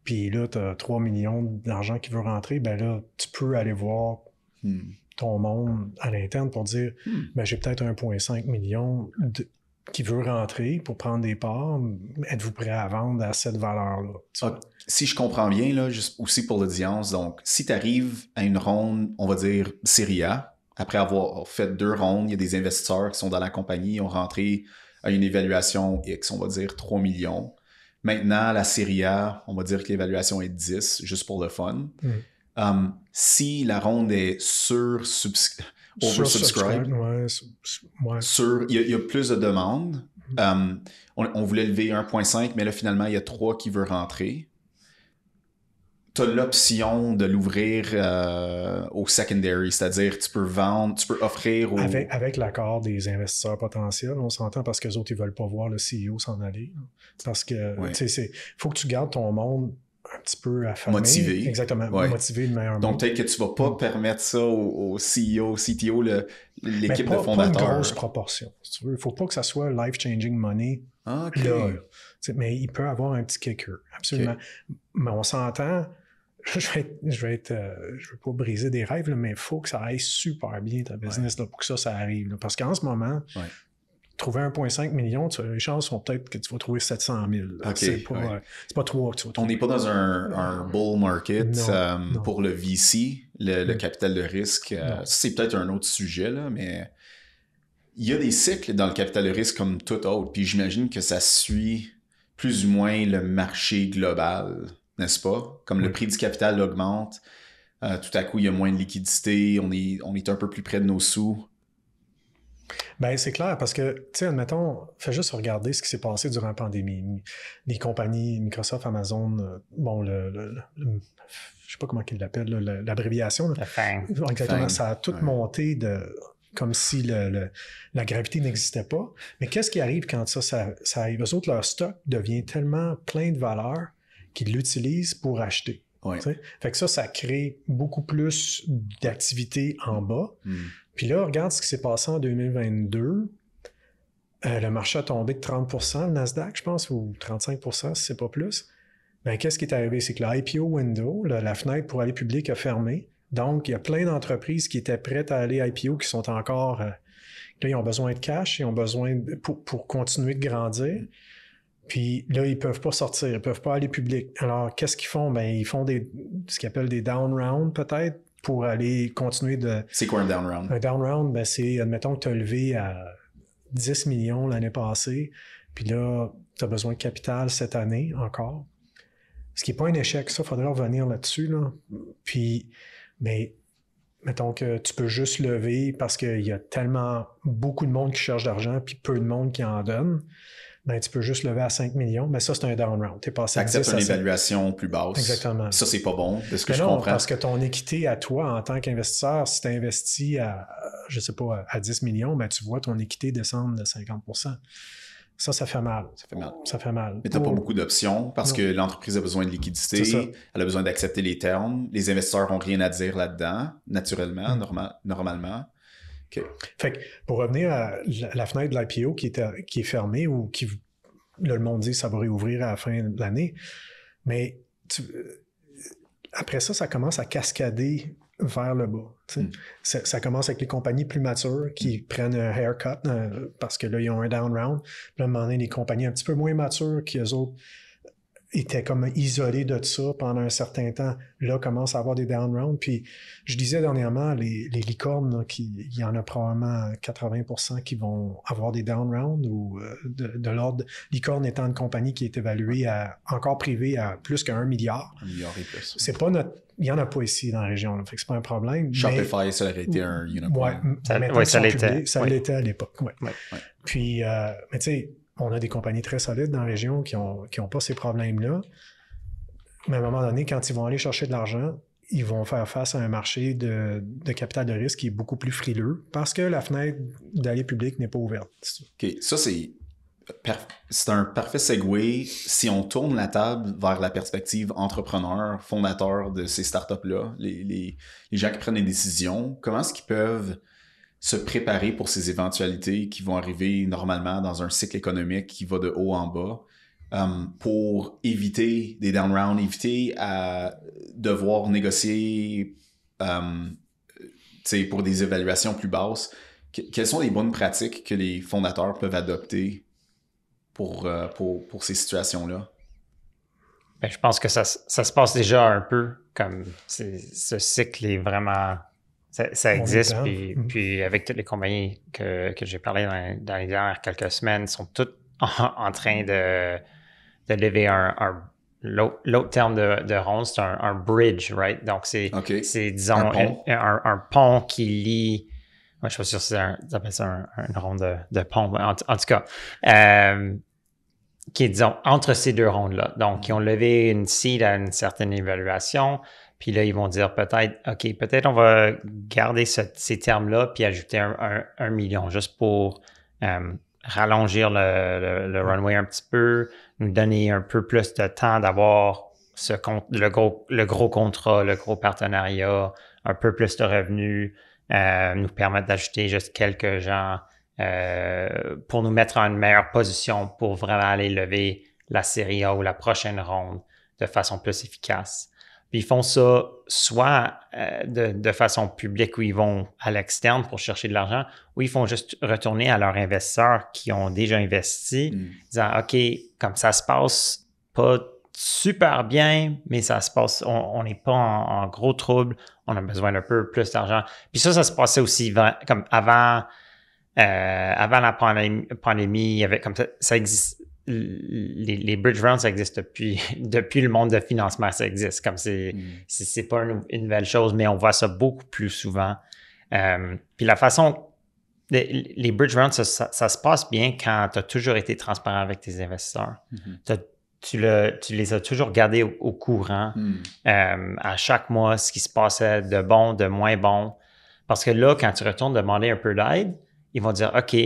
puis là, tu as 3 millions d'argent qui veut rentrer, ben là, tu peux aller voir ton monde à l'interne pour dire, ben j'ai peut-être 1,5 million qui veut rentrer pour prendre des parts. Êtes-vous prêt à vendre à cette valeur-là? Si je comprends bien, là, juste aussi pour l'audience, donc, si tu arrives à une ronde, on va dire série A, après avoir fait 2 rondes, il y a des investisseurs qui sont dans la compagnie, ont rentré à une évaluation X, on va dire 3 millions. Maintenant, la série A, on va dire que l'évaluation est 10, juste pour le fun. Si la ronde est oversubscribed, il y a plus de demandes. On voulait lever 1,5, mais là, finalement, il y a 3 qui veulent rentrer. Tu as l'option de l'ouvrir au secondary, c'est-à-dire tu peux vendre, tu peux offrir au... Avec l'accord des investisseurs potentiels, on s'entend, parce qu'eux autres, ils veulent pas voir le CEO s'en aller. Parce que, faut que tu gardes ton monde un petit peu affamé. Motivé. Exactement, motivé le meilleur monde. Donc, peut-être que tu vas pas permettre ça au CEO, CTO, l'équipe de fondateurs. Pas une grosse proportion, si tu veux. Il faut pas que ça soit life-changing money OK. Là, mais il peut avoir un petit kicker, absolument. Okay. Mais on s'entend, je veux pas briser des rêves, là, mais il faut que ça aille super bien ta business là, pour que ça arrive. Là. Parce qu'en ce moment, trouver 1,5 million, les chances sont peut-être que tu vas trouver 700 000. Okay, c'est pas 3 que tu vas trouver. On n'est pas dans un bull market non. Pour le VC, le capital de risque. C'est peut-être un autre sujet, là, mais il y a des cycles dans le capital de risque comme tout autre. Puis j'imagine que ça suit plus ou moins le marché global, n'est-ce pas? Comme le prix du capital augmente, tout à coup, il y a moins de liquidité, on est un peu plus près de nos sous. Ben c'est clair, parce que, tu sais, admettons, fais juste regarder ce qui s'est passé durant la pandémie. Les compagnies, Microsoft, Amazon, je sais pas comment ils l'appellent, l'abréviation. La FANG. Exactement, ça a tout monté comme si la gravité n'existait pas. Mais qu'est-ce qui arrive quand ça arrive? Eux autres, leur stock devient tellement plein de valeur qu'ils l'utilisent pour acheter. Ouais. Fait que ça crée beaucoup plus d'activité en bas. Puis là, regarde ce qui s'est passé en 2022. Le marché a tombé de 30%, le Nasdaq, je pense, ou 35%, si c'est pas plus. Ben, qu'est-ce qui est arrivé? C'est que le IPO window, la fenêtre pour aller public a fermé. Donc, il y a plein d'entreprises qui étaient prêtes à aller IPO qui sont encore... là, ils ont besoin de cash, ils ont besoin pour continuer de grandir. Puis là, ils ne peuvent pas sortir, ils ne peuvent pas aller public. Alors, qu'est-ce qu'ils font? Ben, ils font ce qu'ils appellent des down rounds, peut-être, pour aller continuer de... C'est quoi un down round? Un down round, ben, c'est, admettons que tu as levé à 10 millions l'année passée, puis là, tu as besoin de capital cette année encore. Ce qui n'est pas un échec, ça, il faudrait revenir là-dessus, là. Puis, mais, mettons que tu peux juste lever parce qu'il y a tellement beaucoup de monde qui cherche d'argent, puis peu de monde qui en donne. Ben, tu peux juste lever à 5 millions, mais ça, c'est un down round. Tu es passé à 10 à 7. Accepte une évaluation plus basse. Exactement. Ça, c'est pas bon, de ce que je non, comprends. Parce que ton équité à toi, en tant qu'investisseur, si tu investis à, je sais pas, à 10 millions, ben, tu vois ton équité descendre de 50%. Ça fait mal. Ça fait mal. Mais tu n'as pas beaucoup d'options parce que l'entreprise a besoin de liquidité, elle a besoin d'accepter les termes. Les investisseurs n'ont rien à dire là-dedans, naturellement, normalement. Okay. Fait que pour revenir à la fenêtre de l'IPO qui est fermée ou qui, là, le monde dit que ça va réouvrir à la fin de l'année, mais après ça commence à cascader vers le bas. Ça commence avec les compagnies plus matures qui prennent un haircut parce que là, ils ont un down round. Puis là, à un moment donné, les compagnies un petit peu moins matures qui, eux autres, étaient comme isolés de ça pendant un certain temps, là, commencent à avoir des down rounds. Puis, je disais dernièrement, les licornes, il y en a probablement 80% qui vont avoir des down rounds ou de l'ordre. Licorne étant une compagnie qui est évaluée encore privée à plus qu'à 1 milliard. 1 milliard et plus. C'est pas il n'y en a pas ici dans la région, là, fait que c'est pas un problème. Shopify, ça aurait été un unicorn. Ça l'était à l'époque. Ouais. Puis, mais tu sais, on a des compagnies très solides dans la région qui ont pas ces problèmes-là. Mais à un moment donné, quand ils vont aller chercher de l'argent, ils vont faire face à un marché de capital de risque qui est beaucoup plus frileux parce que la fenêtre d'aller public n'est pas ouverte. OK. Ça, c'est un parfait segue si on tourne la table vers la perspective entrepreneur, fondateur de ces startups-là, les gens qui prennent des décisions. Comment est-ce qu'ils peuvent se préparer pour ces éventualités qui vont arriver normalement dans un cycle économique qui va de haut en bas pour éviter des down rounds, éviter à devoir négocier pour des évaluations plus basses. Quelles sont les bonnes pratiques que les fondateurs peuvent adopter pour ces situations-là? Ben, je pense que ça se passe déjà un peu comme ce cycle est vraiment... Ça existe, puis avec toutes les compagnies que j'ai parlé dans les dernières quelques semaines, sont toutes en train de lever l'autre terme de ronde, c'est un bridge, right? Donc, c'est disons, un pont qui lie... Moi, je suis pas sûr si ça appelle ça une ronde de pont. En tout cas, qui est, disons, entre ces deux rondes-là. Donc, ils ont levé une seed à une certaine évaluation. Puis là, ils vont dire peut-être on va garder ces termes-là puis ajouter un million juste pour rallonger le runway un petit peu, nous donner un peu plus de temps d'avoir le gros contrat, le gros partenariat, un peu plus de revenus, nous permettre d'ajouter juste quelques gens pour nous mettre en une meilleure position pour vraiment aller lever la série A ou la prochaine ronde de façon plus efficace. Puis ils font ça soit de façon publique où ils vont à l'externe pour chercher de l'argent, ou ils font juste retourner à leurs investisseurs qui ont déjà investi, disant « OK, comme ça se passe pas super bien, mais ça se passe, on n'est pas en gros trouble, on a besoin d'un peu plus d'argent. » Puis ça se passait aussi comme avant la pandémie, il y avait comme ça existe. Les bridge rounds, ça existe depuis le monde de financement, ça existe. Comme c'est pas une nouvelle chose, mais on voit ça beaucoup plus souvent. Puis la façon, les bridge rounds, ça se passe bien quand tu as toujours été transparent avec tes investisseurs. Tu les as toujours gardés au courant à chaque mois, ce qui se passait de bon, de moins bon. Parce que là, quand tu retournes demander un peu d'aide, ils vont dire « OK,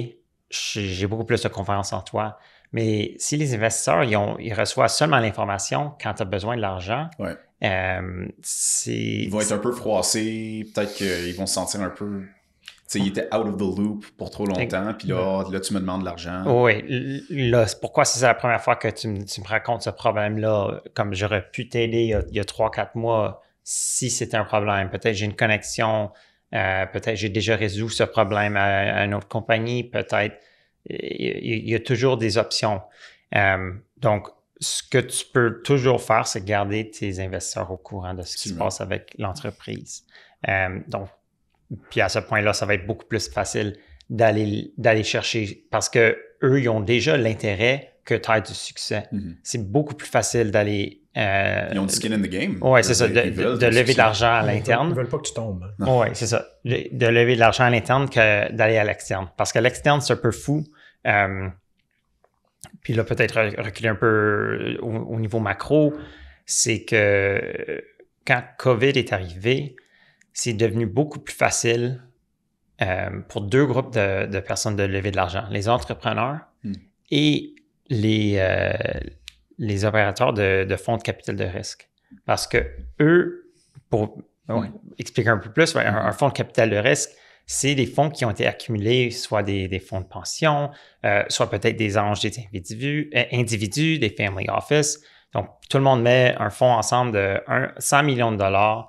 j'ai beaucoup plus de confiance en toi. » Mais si les investisseurs, ils reçoivent seulement l'information quand tu as besoin de l'argent, ils vont être un peu froissés, peut-être qu'ils vont se sentir un peu... Tu sais, ils étaient out of the loop pour trop longtemps, puis là, tu me demandes de l'argent. Oui, là, pourquoi c'est la première fois que tu me racontes ce problème-là, comme j'aurais pu t'aider il y a 3-4 mois si c'était un problème. Peut-être j'ai une connexion, peut-être j'ai déjà résolu ce problème à une autre compagnie, peut-être... Il y a toujours des options. Donc, ce que tu peux toujours faire, c'est garder tes investisseurs au courant de ce qui se passe avec l'entreprise. Donc, puis à ce point-là, ça va être beaucoup plus facile d'aller chercher parce que eux, ils ont déjà l'intérêt que tu aies du succès. C'est beaucoup plus facile d'aller... ils ont du skin in the game. Oui, c'est ça, de lever de l'argent à l'interne. Ils ne veulent pas que tu tombes. Oui, c'est ça. De lever de l'argent à l'interne que d'aller à l'externe. Parce qu'à l'externe, c'est un peu fou. Puis là, peut-être reculer un peu au niveau macro, c'est que quand COVID est arrivé, c'est devenu beaucoup plus facile pour deux groupes de personnes de lever de l'argent. Les entrepreneurs et les opérateurs de fonds de capital de risque. Parce que eux, pour expliquer un peu plus, un fonds de capital de risque, c'est des fonds qui ont été accumulés, soit des fonds de pension, soit peut-être des anges des individus, des family office. Donc, tout le monde met un fonds ensemble de 100 millions de dollars.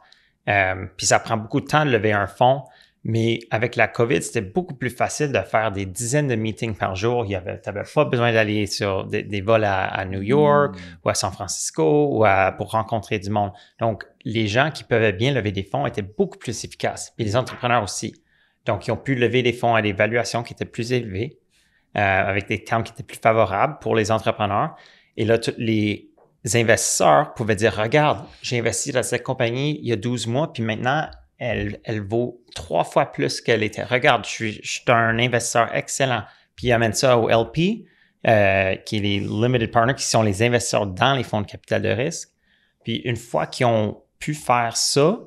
Puis ça prend beaucoup de temps de lever un fonds. Mais avec la COVID, c'était beaucoup plus facile de faire des dizaines de meetings par jour. Tu n'avais pas besoin d'aller sur des vols à New York ou à San Francisco ou pour rencontrer du monde. Donc, les gens qui peuvent bien lever des fonds étaient beaucoup plus efficaces. Puis les entrepreneurs aussi. Donc, ils ont pu lever des fonds à des valuations qui étaient plus élevées, avec des termes qui étaient plus favorables pour les entrepreneurs. Et là, tous les investisseurs pouvaient dire, regarde, j'ai investi dans cette compagnie il y a 12 mois, puis maintenant, elle vaut 3 fois plus qu'elle était. Regarde, je suis un investisseur excellent. Puis ils amènent ça au LP, qui est les Limited Partners, qui sont les investisseurs dans les fonds de capital de risque. Puis une fois qu'ils ont pu faire ça,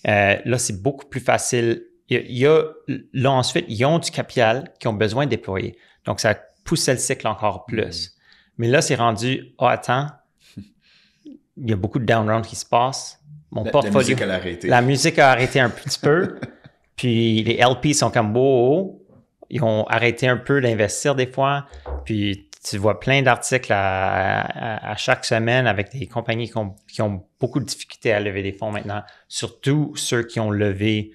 là, c'est beaucoup plus facile. Là, ensuite, ils ont du capital qu'ils ont besoin de déployer. Donc, ça poussait le cycle encore plus. Mais là, c'est rendu, attends, il y a beaucoup de down round qui se passe. Mon portfolio, la musique, elle a arrêté. La musique a arrêté un petit peu. Puis les LP sont comme ils ont arrêté un peu d'investir des fois. Puis tu vois plein d'articles à chaque semaine avec des compagnies qui ont beaucoup de difficultés à lever des fonds maintenant, surtout ceux qui ont levé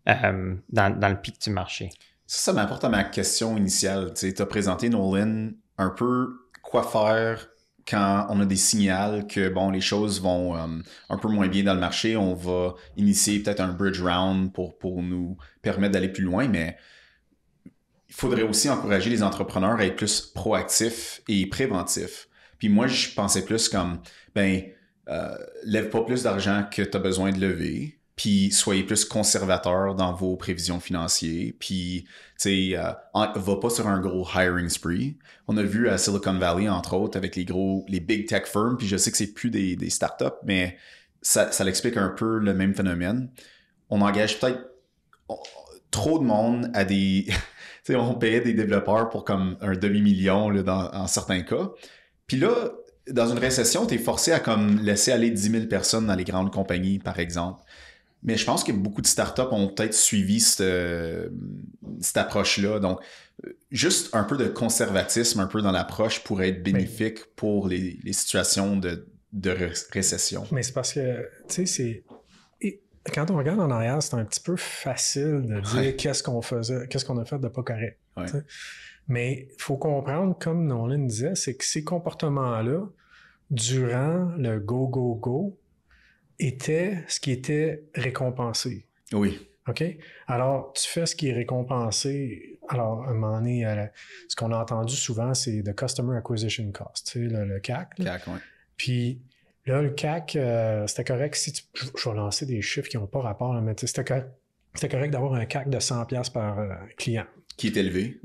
dans le pic du marché. Ça m'apporte à ma question initiale. Tu as présenté, Nolan, un peu quoi faire quand on a des signaux que les choses vont un peu moins bien dans le marché. On va initier peut-être un bridge round pour nous permettre d'aller plus loin, mais il faudrait aussi encourager les entrepreneurs à être plus proactifs et préventifs. Puis moi, je pensais plus comme, lève pas plus d'argent que tu as besoin de lever, puis soyez plus conservateurs dans vos prévisions financières, puis va pas sur un gros hiring spree. On a vu à Silicon Valley, entre autres, avec les big tech firms, puis je sais que c'est plus des startups, mais ça l'explique un peu le même phénomène. On engage peut-être trop de monde à des... on payait des développeurs pour comme un demi-million en certains cas. Puis là, dans une récession, tu es forcé à comme laisser aller 10 000 personnes dans les grandes compagnies, par exemple. Mais je pense que beaucoup de startups ont peut-être suivi cette approche-là. Donc, juste un peu de conservatisme, un peu dans l'approche pourrait être bénéfique pour les situations de récession. Mais c'est parce que, tu sais, quand on regarde en arrière, c'est un petit peu facile de dire qu'est-ce qu'on a fait de pas correct. Ouais. Mais il faut comprendre, comme Nolan disait, c'est que ces comportements-là, durant le go, étaient ce qui était récompensé. Oui. OK? Alors, tu fais ce qui est récompensé. Alors, à un moment donné, ce qu'on a entendu souvent, c'est the Customer Acquisition Cost, tu sais, le CAC. CAC, oui. Puis là, le CAC, c'était correct. Je vais lancer des chiffres qui n'ont pas rapport, là, mais c'était correct d'avoir un CAC de 100$ par client. Qui est élevé.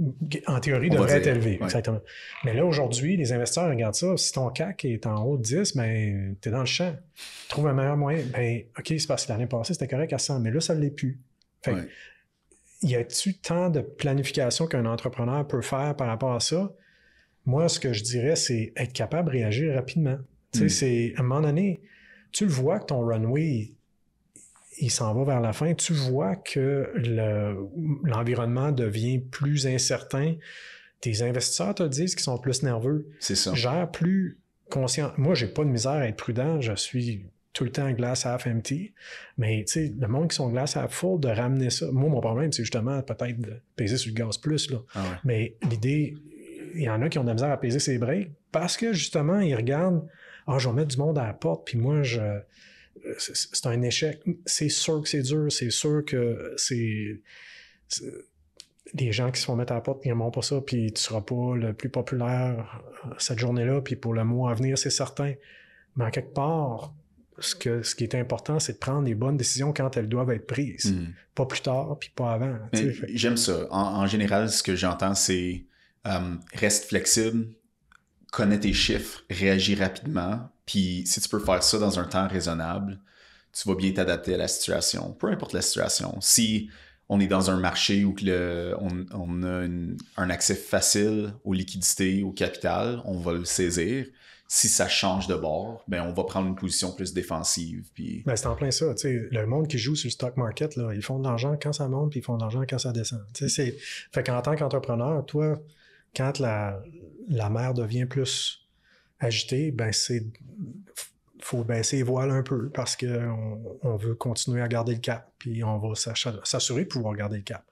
En théorie, devrait être élevé, exactement. Mais là, aujourd'hui, les investisseurs regardent ça. Si ton CAC est en haut de 10, ben, t'es dans le champ. Tu trouves un meilleur moyen. Ben, OK, c'est parce que l'année passée, c'était correct à 100, mais là, ça ne l'est plus. Fait que, y a-tu tant de planification qu'un entrepreneur peut faire par rapport à ça? Moi, ce que je dirais, c'est être capable de réagir rapidement. Tu sais, c'est, à un moment donné, tu le vois que ton runway, il s'en va vers la fin. Tu vois que l'environnement devient plus incertain. Tes investisseurs te disent qu'ils sont plus nerveux. C'est ça. Gère plus conscient. Moi, j'ai pas de misère à être prudent. Je suis tout le temps glass half empty. Mais tu sais, le monde qui sont glass half full, de ramener ça. Moi, mon problème, c'est justement peut-être de peser sur le gaz plus. Là. Ah ouais. Mais l'idée, il y en a qui ont de la misère à peser ses breaks parce que justement, ils regardent « Ah, je vais mettre du monde à la porte, puis moi, c'est un échec. » C'est sûr que c'est dur. C'est sûr que c'est des gens qui se font mettre à la porte, ils n'aimeront pas ça, puis tu ne seras pas le plus populaire cette journée-là, puis pour le mois à venir, c'est certain. Mais en quelque part, ce qui est important, c'est de prendre les bonnes décisions quand elles doivent être prises. Pas plus tard, puis pas avant. J'aime ça. En général, ce que j'entends, c'est reste flexible, connais tes chiffres, réagis rapidement, puis si tu peux faire ça dans un temps raisonnable, tu vas bien t'adapter à la situation, peu importe la situation. Si on est dans un marché où on a un accès facile aux liquidités, au capital, on va le saisir. Si ça change de bord, ben on va prendre une position plus défensive. Puis... Ben, c'est en plein ça. Le monde qui joue sur le stock market, là, ils font de l'argent quand ça monte, puis ils font de l'argent quand ça descend. Fait qu'en tant qu'entrepreneur, toi, quand la mer devient plus agitée, ben faut baisser les voiles un peu parce qu'on veut continuer à garder le cap, puis on va s'assurer de pouvoir garder le cap.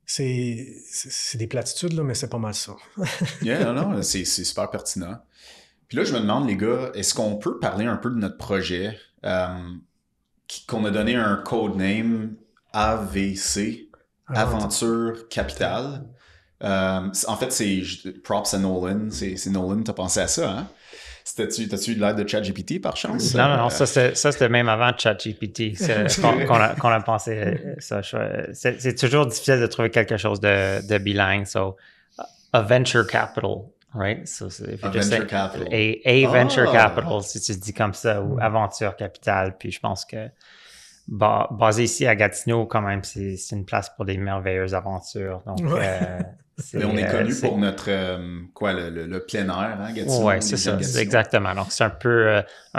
C'est des platitudes, là, mais c'est pas mal ça. Non, c'est super pertinent. Puis là, je me demande, les gars, est-ce qu'on peut parler un peu de notre projet qu'on a donné un codename AVC, Aventure Capital. En fait, c'est props à Nolan. C'est Nolan, t'as pensé à ça, hein? T'as-tu eu de l'aide de ChatGPT par chance? Non, ça c'était même avant ChatGPT qu'on a pensé ça. C'est toujours difficile de trouver quelque chose de bilingue. So, a venture capital, right? So, venture capital. Venture capital, si tu dis comme ça, ou aventure capital. Puis je pense que basé ici à Gatineau, quand même, c'est une place pour des merveilleuses aventures. Donc, mais on est connu pour notre le plein air, hein, Gatineau. Oui, c'est ça, exactement. Donc, c'est un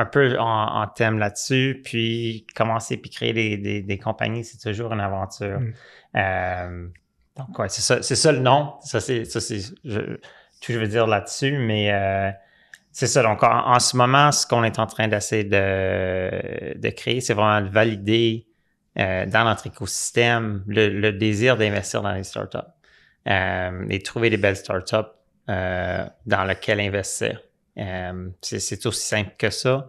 peu en thème là-dessus. Puis, commencer puis créer des compagnies, c'est toujours une aventure. Donc, ouais, c'est ça le nom. Ça, c'est tout je veux dire là-dessus, mais c'est ça. Donc, en ce moment, ce qu'on est en train d'essayer de créer, c'est vraiment de valider dans notre écosystème le désir d'investir dans les startups. Et trouver des belles startups dans lesquelles investir. C'est aussi simple que ça.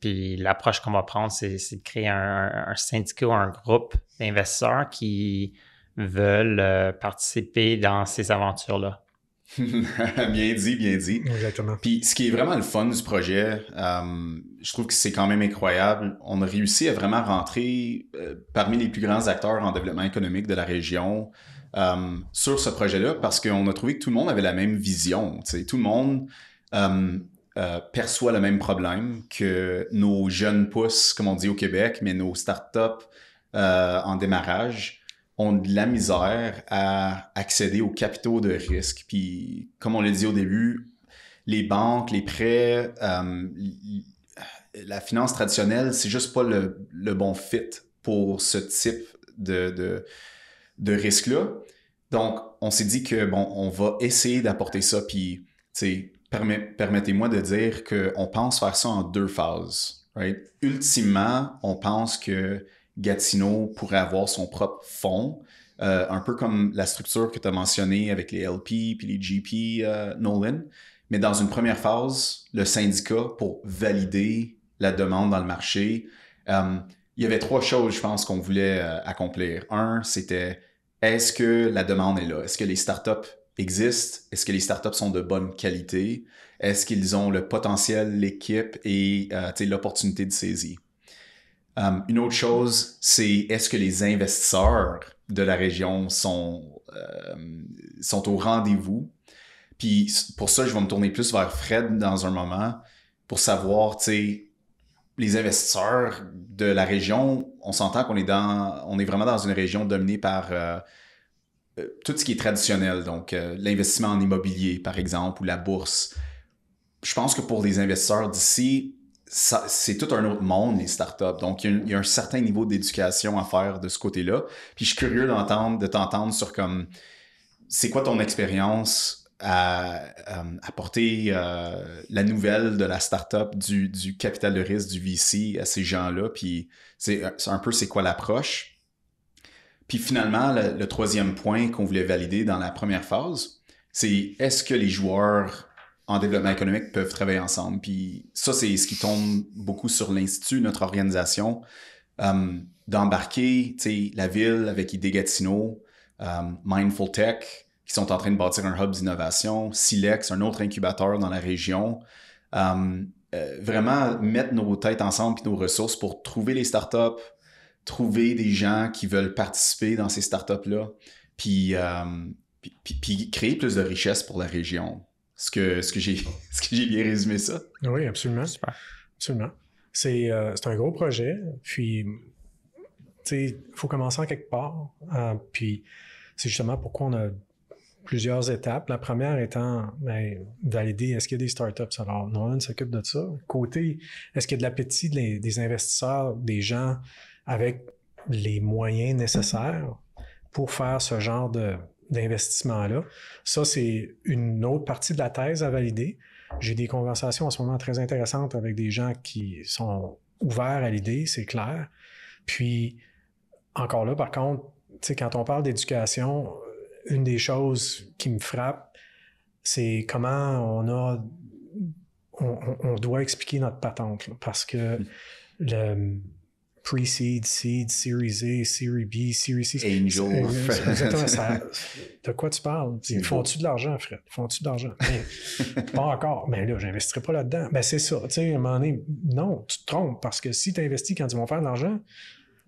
Puis l'approche qu'on va prendre, c'est de créer un syndicat ou un groupe d'investisseurs qui veulent participer dans ces aventures-là. Bien dit. Exactement. Puis ce qui est vraiment le fun du projet, je trouve que c'est quand même incroyable. On a réussi à vraiment rentrer parmi les plus grands acteurs en développement économique de la région sur ce projet-là parce qu'on a trouvé que tout le monde avait la même vision. T'sais. Tout le monde perçoit le même problème que nos jeunes pousses, comme on dit au Québec, mais nos startups en démarrage ont de la misère à accéder aux capitaux de risque. Puis, comme on l'a dit au début, les banques, les prêts, la finance traditionnelle, c'est juste pas le bon fit pour ce type de risque-là. Donc, on s'est dit que, bon, on va essayer d'apporter ça, puis, tu sais, permettez-moi de dire qu'on pense faire ça en 2 phases, right? Ultimement, on pense que Gatineau pourrait avoir son propre fonds, un peu comme la structure que tu as mentionnée avec les LP puis les GP, Nolan. Mais dans une première phase, le syndicat, pour valider la demande dans le marché, il y avait 3 choses, je pense, qu'on voulait accomplir. 1, c'était est-ce que la demande est là? Est-ce que les startups existent? Est-ce que les startups sont de bonne qualité? Est-ce qu'ils ont le potentiel, l'équipe et l'opportunité de saisie? Une autre chose, c'est est-ce que les investisseurs de la région sont au rendez-vous? Puis pour ça, je vais me tourner plus vers Fred dans un moment pour savoir, tu sais, les investisseurs de la région, on s'entend qu'on est vraiment dans une région dominée par tout ce qui est traditionnel, donc l'investissement en immobilier, par exemple, ou la bourse. Je pense que pour les investisseurs d'ici, c'est tout un autre monde, les startups. Donc, il y a un certain niveau d'éducation à faire de ce côté-là. Puis, je suis curieux de t'entendre sur comme, c'est quoi ton expérience à apporter la nouvelle de la startup, du capital de risque, du VC à ces gens-là. Puis, c'est un peu, c'est quoi l'approche? Puis finalement, le 3e point qu'on voulait valider dans la première phase, c'est est-ce que les joueurs en développement économique peuvent travailler ensemble? Puis ça, c'est ce qui tombe beaucoup sur l'Institut, notre organisation, d'embarquer la ville avec Idée Gatineau, Mindful Tech, qui sont en train de bâtir un hub d'innovation, Silex, un autre incubateur dans la région. Vraiment mettre nos têtes ensemble et nos ressources pour trouver les startups, trouver des gens qui veulent participer dans ces startups-là, puis créer plus de richesse pour la région. Est-ce que j'ai bien résumé ça? Oui, absolument. Super. Absolument. C'est un gros projet, puis il faut commencer en quelque part. Puis c'est justement pourquoi on a plusieurs étapes. La première étant valider est-ce qu'il y a des startups. Alors, Nolan s'occupe de ça. Côté, est-ce qu'il y a de l'appétit des investisseurs, des gens avec les moyens nécessaires pour faire ce genre d'investissement-là. Ça, c'est une autre partie de la thèse à valider. J'ai des conversations en ce moment très intéressantes avec des gens qui sont ouverts à l'idée, c'est clair. Puis, encore là, par contre, quand on parle d'éducation, une des choses qui me frappe, c'est comment on doit expliquer notre patente. Là, parce que le Pre-seed, Seed, Series A, Series B, Series C. Angel. Exactement ça. De quoi tu parles? Font-tu de l'argent, Fred? Font-tu de l'argent? Pas encore. Mais là, j'investirai pas là-dedans. Ben, c'est ça. Tu sais, à un moment donné, non, tu te trompes parce que si tu investis quand ils vont faire de l'argent,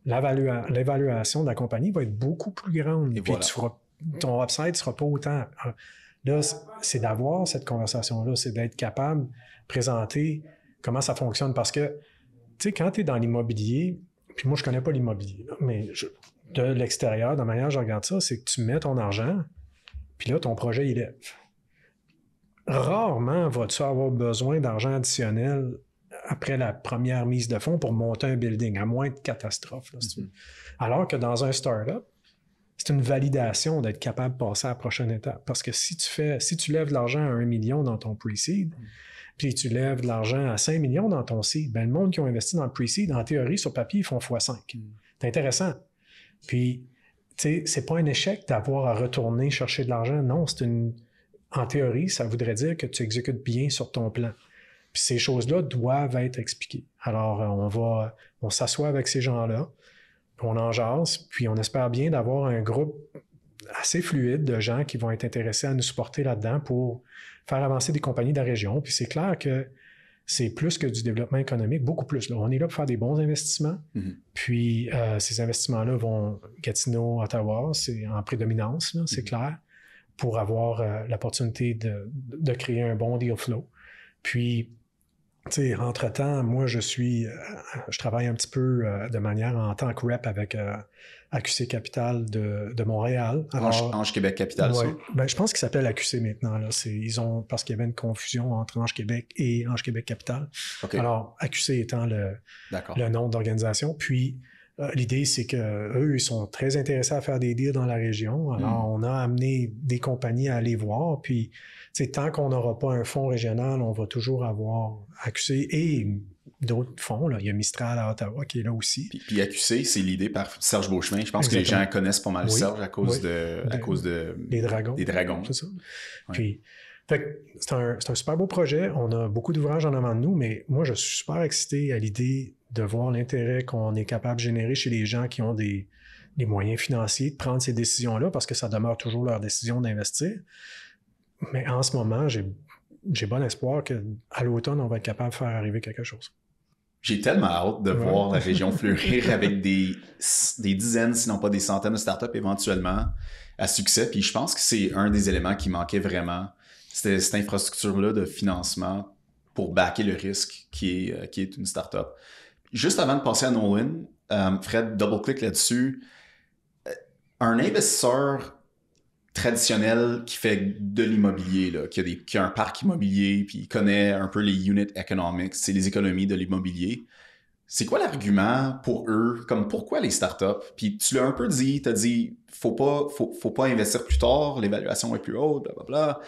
l'évaluation de la compagnie va être beaucoup plus grande. Et puis voilà. Ton upside ne sera pas autant. Là, c'est d'avoir cette conversation-là, c'est d'être capable de présenter comment ça fonctionne parce que tu sais, quand tu es dans l'immobilier, puis moi, je connais pas l'immobilier, là, mais de l'extérieur, de la manière dont je regarde ça, c'est que tu mets ton argent, puis là, ton projet, il lève. Rarement vas-tu avoir besoin d'argent additionnel après la première mise de fonds pour monter un building, à moins de catastrophe. Là, si tu veux. Alors que dans un start-up, c'est une validation d'être capable de passer à la prochaine étape. Parce que si tu lèves de l'argent à 1 million dans ton pre-seed, puis tu lèves de l'argent à 5 millions dans ton seed, ben le monde qui ont investi dans le pre-seed, en théorie, sur papier, ils font x5. C'est intéressant. Puis, tu sais, c'est pas un échec d'avoir à retourner chercher de l'argent. Non, en théorie, ça voudrait dire que tu exécutes bien sur ton plan. Puis ces choses-là doivent être expliquées. Alors, on s'assoit avec ces gens-là, puis on en jase, puis on espère bien d'avoir un groupe assez fluide de gens qui vont être intéressés à nous supporter là-dedans pour faire avancer des compagnies de la région. Puis c'est clair que c'est plus que du développement économique, beaucoup plus. Là. On est là pour faire des bons investissements. Mm-hmm. Puis ces investissements-là vont Gatineau, Ottawa, c'est en prédominance, là, c'est clair, pour avoir l'opportunité de créer un bon deal flow. Puis, tu sais, entre-temps, moi, je travaille un petit peu de manière en tant que rep avec AQC Capital de Montréal. Ange Québec Capital, ouais, ça? Ben, je pense qu'il s'appelle AQC maintenant. Là. Parce qu'il y avait une confusion entre Ange Québec et Ange Québec Capital. Okay. Alors, AQC étant le nom d'organisation. Puis, L'idée, c'est qu'eux, ils sont très intéressés à faire des deals dans la région. Alors, on a amené des compagnies à aller voir. Puis, tant qu'on n'aura pas un fonds régional, on va toujours avoir AQC et d'autres fonds. Là. Il y a Mistral à Ottawa qui est là aussi. Puis AQC, c'est l'idée par Serge Beauchemin. Je pense que les gens connaissent pas mal Serge à cause de des dragons. Des dragons. C'est ça. Ouais. Puis, c'est un super beau projet. On a beaucoup d'ouvrages en avant de nous, mais moi, je suis super excité à l'idée de voir l'intérêt qu'on est capable de générer chez les gens qui ont des moyens financiers de prendre ces décisions-là, parce que ça demeure toujours leur décision d'investir. Mais en ce moment, j'ai bon espoir qu'à l'automne, on va être capable de faire arriver quelque chose. J'ai tellement hâte de voir la région fleurir avec des dizaines, sinon pas des centaines de startups éventuellement à succès. Puis je pense que c'est un des éléments qui manquait vraiment. C'était cette infrastructure-là de financement pour backer le risque qui est une startup. Juste avant de passer à Nolan, Fred, double-click là-dessus. Un investisseur traditionnel qui fait de l'immobilier, là, qui a un parc immobilier, puis il connaît un peu les unit economics, c'est les économies de l'immobilier. C'est quoi l'argument pour eux? Comme pourquoi les startups? Puis tu l'as un peu dit, tu as dit faut pas investir plus tard, l'évaluation est plus haute, blablabla.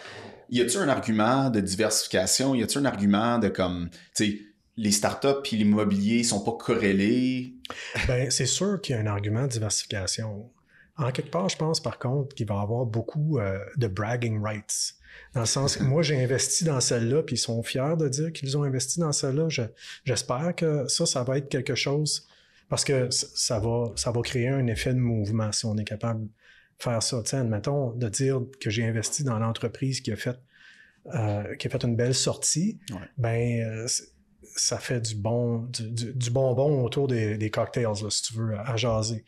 Y a-t-il un argument de diversification? Y a-t-il un argument de comme, tu sais, les startups et l'immobilier sont pas corrélés? Ben, c'est sûr qu'il y a un argument de diversification. En quelque part, je pense par contre qu'il va y avoir beaucoup de bragging rights. Dans le sens que moi, j'ai investi dans celle-là, puis ils sont fiers de dire qu'ils ont investi dans celle-là. J'espère que ça va être quelque chose, parce que ça va créer un effet de mouvement si on est capable de faire ça. Tiens, admettons, de dire que j'ai investi dans l'entreprise qui a fait une belle sortie, ben ça fait du bonbon autour des cocktails, là, si tu veux, à jaser.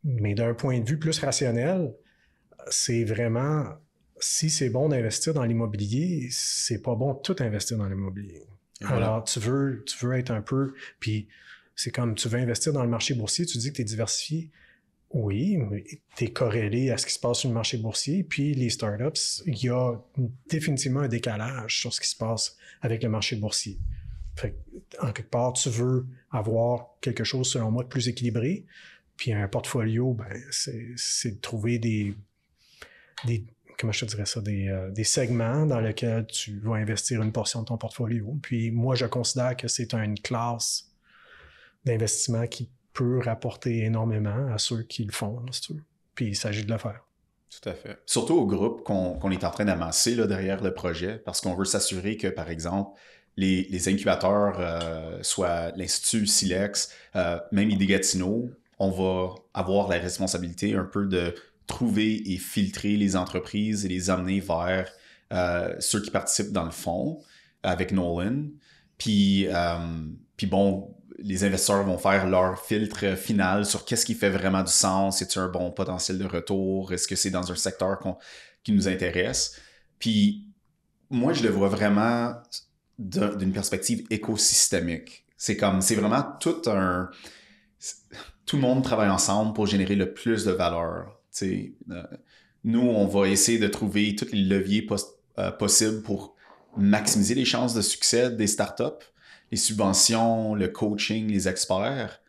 Mais d'un point de vue plus rationnel, c'est vraiment, si c'est bon d'investir dans l'immobilier, c'est pas bon de tout investir dans l'immobilier. Alors, tu veux être un peu, puis c'est comme tu veux investir dans le marché boursier, tu dis que tu es diversifié. Oui, mais tu es corrélé à ce qui se passe sur le marché boursier, puis les startups, il y a définitivement un décalage sur ce qui se passe avec le marché boursier. Fait en quelque part, tu veux avoir quelque chose, selon moi, de plus équilibré. Puis un portfolio, ben, c'est de trouver des comment je te dirais ça, des segments dans lesquels tu vas investir une portion de ton portfolio. Puis moi, je considère que c'est une classe d'investissement qui peut rapporter énormément à ceux qui le font, si tu veux. Puis il s'agit de le faire. Tout à fait. Surtout au groupe qu'on est en train d'amasser là, derrière le projet, parce qu'on veut s'assurer que, par exemple, les incubateurs, soit l'Institut Silex, même Idées Gatineau, on va avoir la responsabilité un peu de trouver et filtrer les entreprises et les amener vers ceux qui participent dans le fonds avec Nolan. Puis bon, les investisseurs vont faire leur filtre final sur qu'est-ce qui fait vraiment du sens, est-ce un bon potentiel de retour, est-ce que c'est dans un secteur qui nous intéresse. Puis moi, je le vois vraiment d'une perspective écosystémique. C'est vraiment tout le monde travaille ensemble pour générer le plus de valeur. Nous, on va essayer de trouver tous les leviers possibles pour maximiser les chances de succès des startups, les subventions, le coaching, les experts.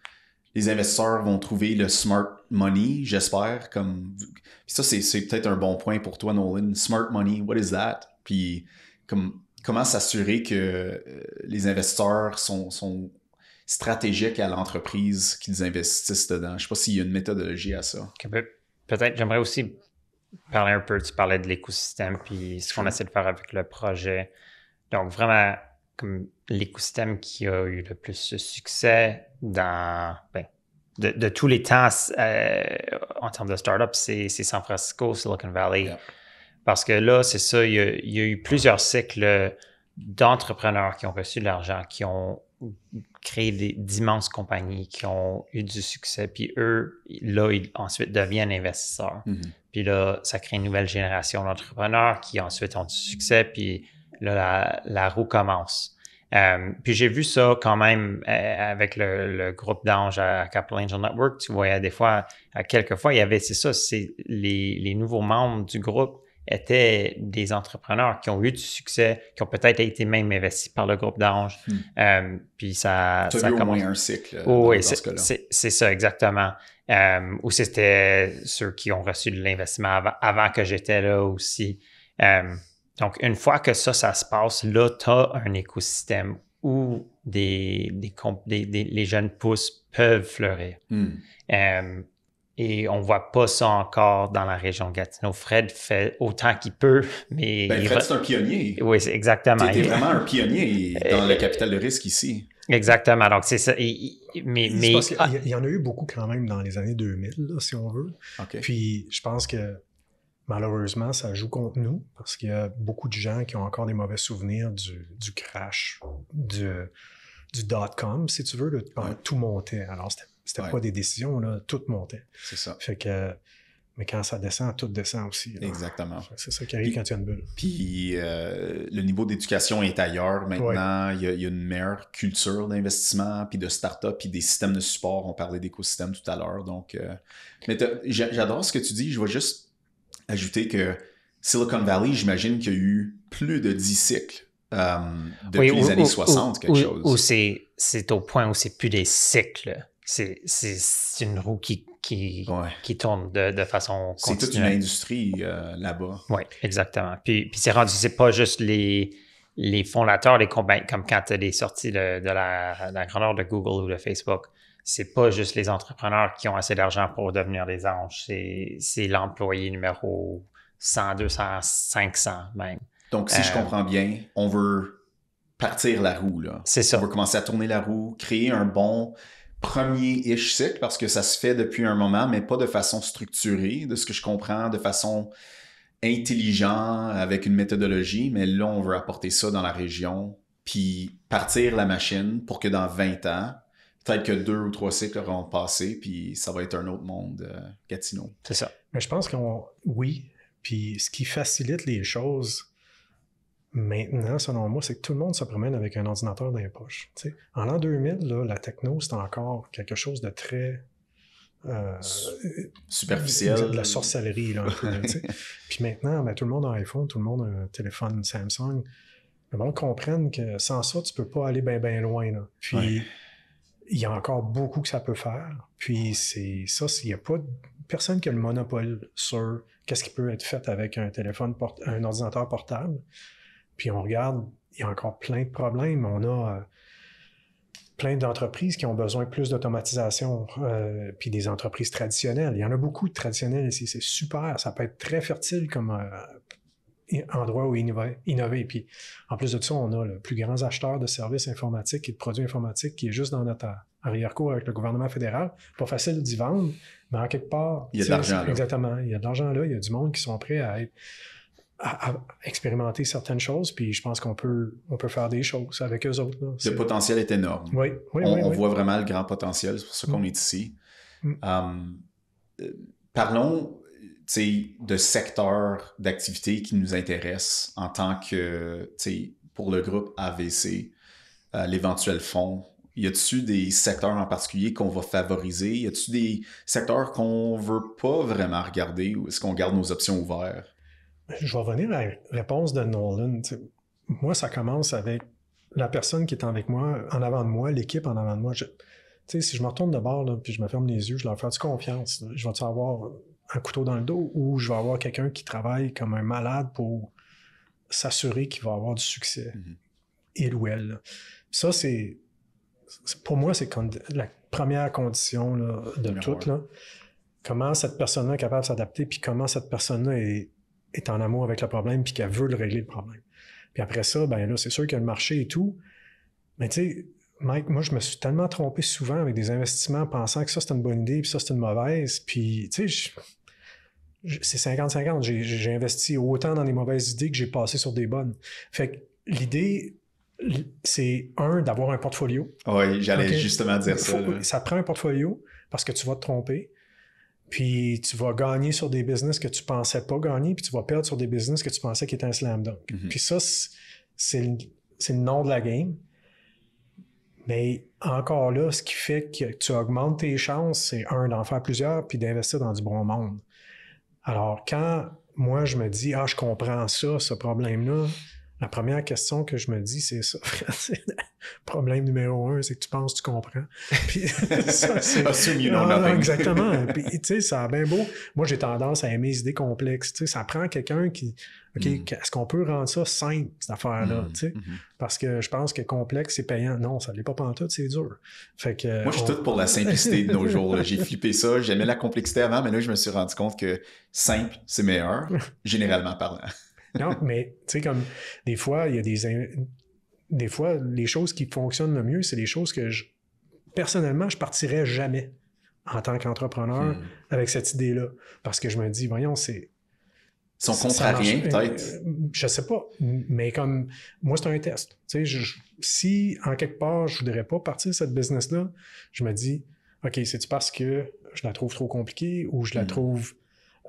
Les investisseurs vont trouver le smart money, j'espère. Puis ça, c'est peut-être un bon point pour toi, Nolan. Smart money, what is that? Puis comment s'assurer que les investisseurs sont stratégiques à l'entreprise qu'ils investissent dedans? Je ne sais pas s'il y a une méthodologie à ça. Peut-être, j'aimerais aussi parler un peu, tu parlais de l'écosystème, puis ce qu'on essaie de faire avec le projet. Donc, vraiment, comme l'écosystème qui a eu le plus de succès de tous les temps en termes de start-up, c'est San Francisco, Silicon Valley. Yeah. Parce que là, c'est ça, il y a eu plusieurs cycles d'entrepreneurs qui ont reçu de l'argent, qui ont créé d'immenses compagnies, qui ont eu du succès. Puis eux, là, ils ensuite deviennent investisseurs. Mm-hmm. Puis là, ça crée une nouvelle génération d'entrepreneurs qui ensuite ont du succès. Puis là, la roue commence. Puis j'ai vu ça quand même avec le groupe d'anges à Capital Angel Network. Tu voyais des fois, quelquefois, il y avait, c'est ça, c'est les nouveaux membres du groupe étaient des entrepreneurs qui ont eu du succès, qui ont peut-être été même investis par le groupe d'Ange. Puis ça... Tu as vu au moins un cycle Oui, dans ce cas-là. C'est ça, exactement. Ou c'était ceux qui ont reçu de l'investissement avant que j'étais là aussi. Donc, une fois que ça se passe, là, tu as un écosystème où les jeunes pousses peuvent fleurir. Et on ne voit pas ça encore dans la région de Gatineau. Fred fait autant qu'il peut, mais... Fred, c'est un pionnier. Oui, c'est exactement. Tu es vraiment un pionnier dans le capital de risque ici. Exactement. Donc, c'est ça. Il y en a eu beaucoup quand même dans les années 2000, là, si on veut. Okay. Puis, je pense que malheureusement, ça joue contre nous parce qu'il y a beaucoup de gens qui ont encore des mauvais souvenirs du crash, du dot-com, si tu veux. Là, tout montait. Alors, c'était pas des décisions, là, tout montait. C'est ça. Fait que, mais quand ça descend, tout descend aussi. Là. Exactement. C'est ça qui arrive quand il y a une bulle. Puis le niveau d'éducation est ailleurs maintenant. Il y a une meilleure culture d'investissement, puis de start-up, puis des systèmes de support. On parlait d'écosystème tout à l'heure. Donc, mais j'adore ce que tu dis. Je vais juste ajouter que Silicon Valley, j'imagine qu'il y a eu plus de 10 cycles depuis les années 60, quelque chose. Ou c'est au point où c'est plus des cycles. C'est une roue qui tourne de façon continue. C'est toute une industrie là-bas. Oui, exactement. Puis c'est rendu, c'est pas juste les fondateurs, les compagnies, comme quand tu as des sorties de la grandeur de Google ou de Facebook. C'est pas juste les entrepreneurs qui ont assez d'argent pour devenir des anges. C'est l'employé numéro 100, 200, 500 même. Donc, si je comprends bien, on veut partir la roue, là. C'est ça. On veut commencer à tourner la roue, créer un bon premier-ish cycle, parce que ça se fait depuis un moment, mais pas de façon structurée, de ce que je comprends, de façon intelligente, avec une méthodologie, mais là, on veut apporter ça dans la région, puis partir la machine pour que dans 20 ans, peut-être que 2 ou 3 cycles auront passé, puis ça va être un autre monde, Gatineau. C'est ça. Mais je pense oui, puis ce qui facilite les choses maintenant, selon moi, c'est que tout le monde se promène avec un ordinateur dans les poches. T'sais. En l'an 2000, là, la techno, c'était encore quelque chose de très... superficiel. De la sorcellerie, là, un peu. Puis maintenant, tout le monde a un iPhone, tout le monde a un téléphone Samsung. Le monde comprenne que sans ça, tu peux pas aller bien loin. Là. Puis, il y a encore beaucoup que ça peut faire. Puis, c'est ça, il n'y a pas personne qui a le monopole sur qu'est-ce qui peut être fait avec un un ordinateur portable. Puis on regarde, il y a encore plein de problèmes. On a plein d'entreprises qui ont besoin de plus d'automatisation, puis des entreprises traditionnelles. Il y en a beaucoup de traditionnels ici. C'est super. Ça peut être très fertile comme endroit où innover. Puis en plus de ça, on a le plus grand acheteur de services informatiques et de produits informatiques qui est juste dans notre arrière-cour avec le gouvernement fédéral. Pas facile d'y vendre, mais en quelque part... Il y a de l'argent là. Exactement. Il y a de l'argent là. Il y a du monde qui sont prêts à expérimenter certaines choses, puis je pense qu'on peut faire des choses avec eux autres. Là. Le potentiel est énorme. Oui. On voit vraiment le grand potentiel, c'est pour ça qu'on est ici. Parlons de secteurs d'activité qui nous intéressent en tant que, pour le groupe AVC, l'éventuel fonds. Y a-t-il des secteurs en particulier qu'on va favoriser? Y a-t-il des secteurs qu'on veut pas vraiment regarder ou est-ce qu'on garde nos options ouvertes? Je vais revenir à la réponse de Nolan. Moi, ça commence avec la personne qui est avec moi, en avant de moi, l'équipe en avant de moi. Si je me retourne de bord là, puis je me ferme les yeux, je leur fais confiance. Là. Je vais-tu avoir un couteau dans le dos ou je vais avoir quelqu'un qui travaille comme un malade pour s'assurer qu'il va avoir du succès, il ou elle. Là. Ça, pour moi, c'est la première condition là, de tout. Là. Comment cette personne-là est capable de s'adapter, puis comment cette personne-là est en amour avec le problème puis qu'elle veut le régler le problème. Puis après ça, là, c'est sûr qu'il y a le marché et tout. Mais tu sais, Mike, moi, je me suis tellement trompé souvent avec des investissements pensant que ça, c'était une bonne idée puis ça, c'était une mauvaise. Puis, tu sais, c'est 50-50. J'ai investi autant dans des mauvaises idées que j'ai passé sur des bonnes. Fait que l'idée, c'est d'avoir un portfolio. Oui, j'allais justement dire ça. Ça prend un portfolio parce que tu vas te tromper. Puis tu vas gagner sur des business que tu pensais pas gagner, puis tu vas perdre sur des business que tu pensais qui étaient un slam dunk. Puis ça, c'est le nom de la game. Mais encore là, ce qui fait que tu augmentes tes chances, c'est d'en faire plusieurs, puis d'investir dans du bon monde. Alors, quand moi, je me dis, je comprends ça, ce problème-là. La première question que je me dis, c'est ça. Problème numéro 1, c'est que tu penses que tu comprends. Puis, ça, c'est... Exactement. Puis, tu sais, ça a bien beau. Moi, j'ai tendance à aimer les idées complexes. Tu sais, ça prend quelqu'un qui... OK, est-ce qu'on peut rendre ça simple, cette affaire-là? Tu sais? Parce que je pense que complexe, c'est payant. Non, ça ne l'est pas pantoute, c'est dur. Fait que, moi, je suis tout pour la simplicité de nos jours. Là. J'ai flippé ça. J'aimais la complexité avant, mais là, je me suis rendu compte que simple, c'est meilleur, généralement parlant. Non, mais tu sais, comme des fois, il y a des fois, les choses qui fonctionnent le mieux, c'est les choses que personnellement, je partirais jamais en tant qu'entrepreneur avec cette idée-là. Parce que je me dis, voyons, c'est... Ils sont contrariens, peut-être? Je sais pas, mais comme moi, c'est un test. Tu sais, si en quelque part, je voudrais pas partir de cette business-là, je me dis, OK, c'est-tu parce que je la trouve trop compliquée ou je la trouve...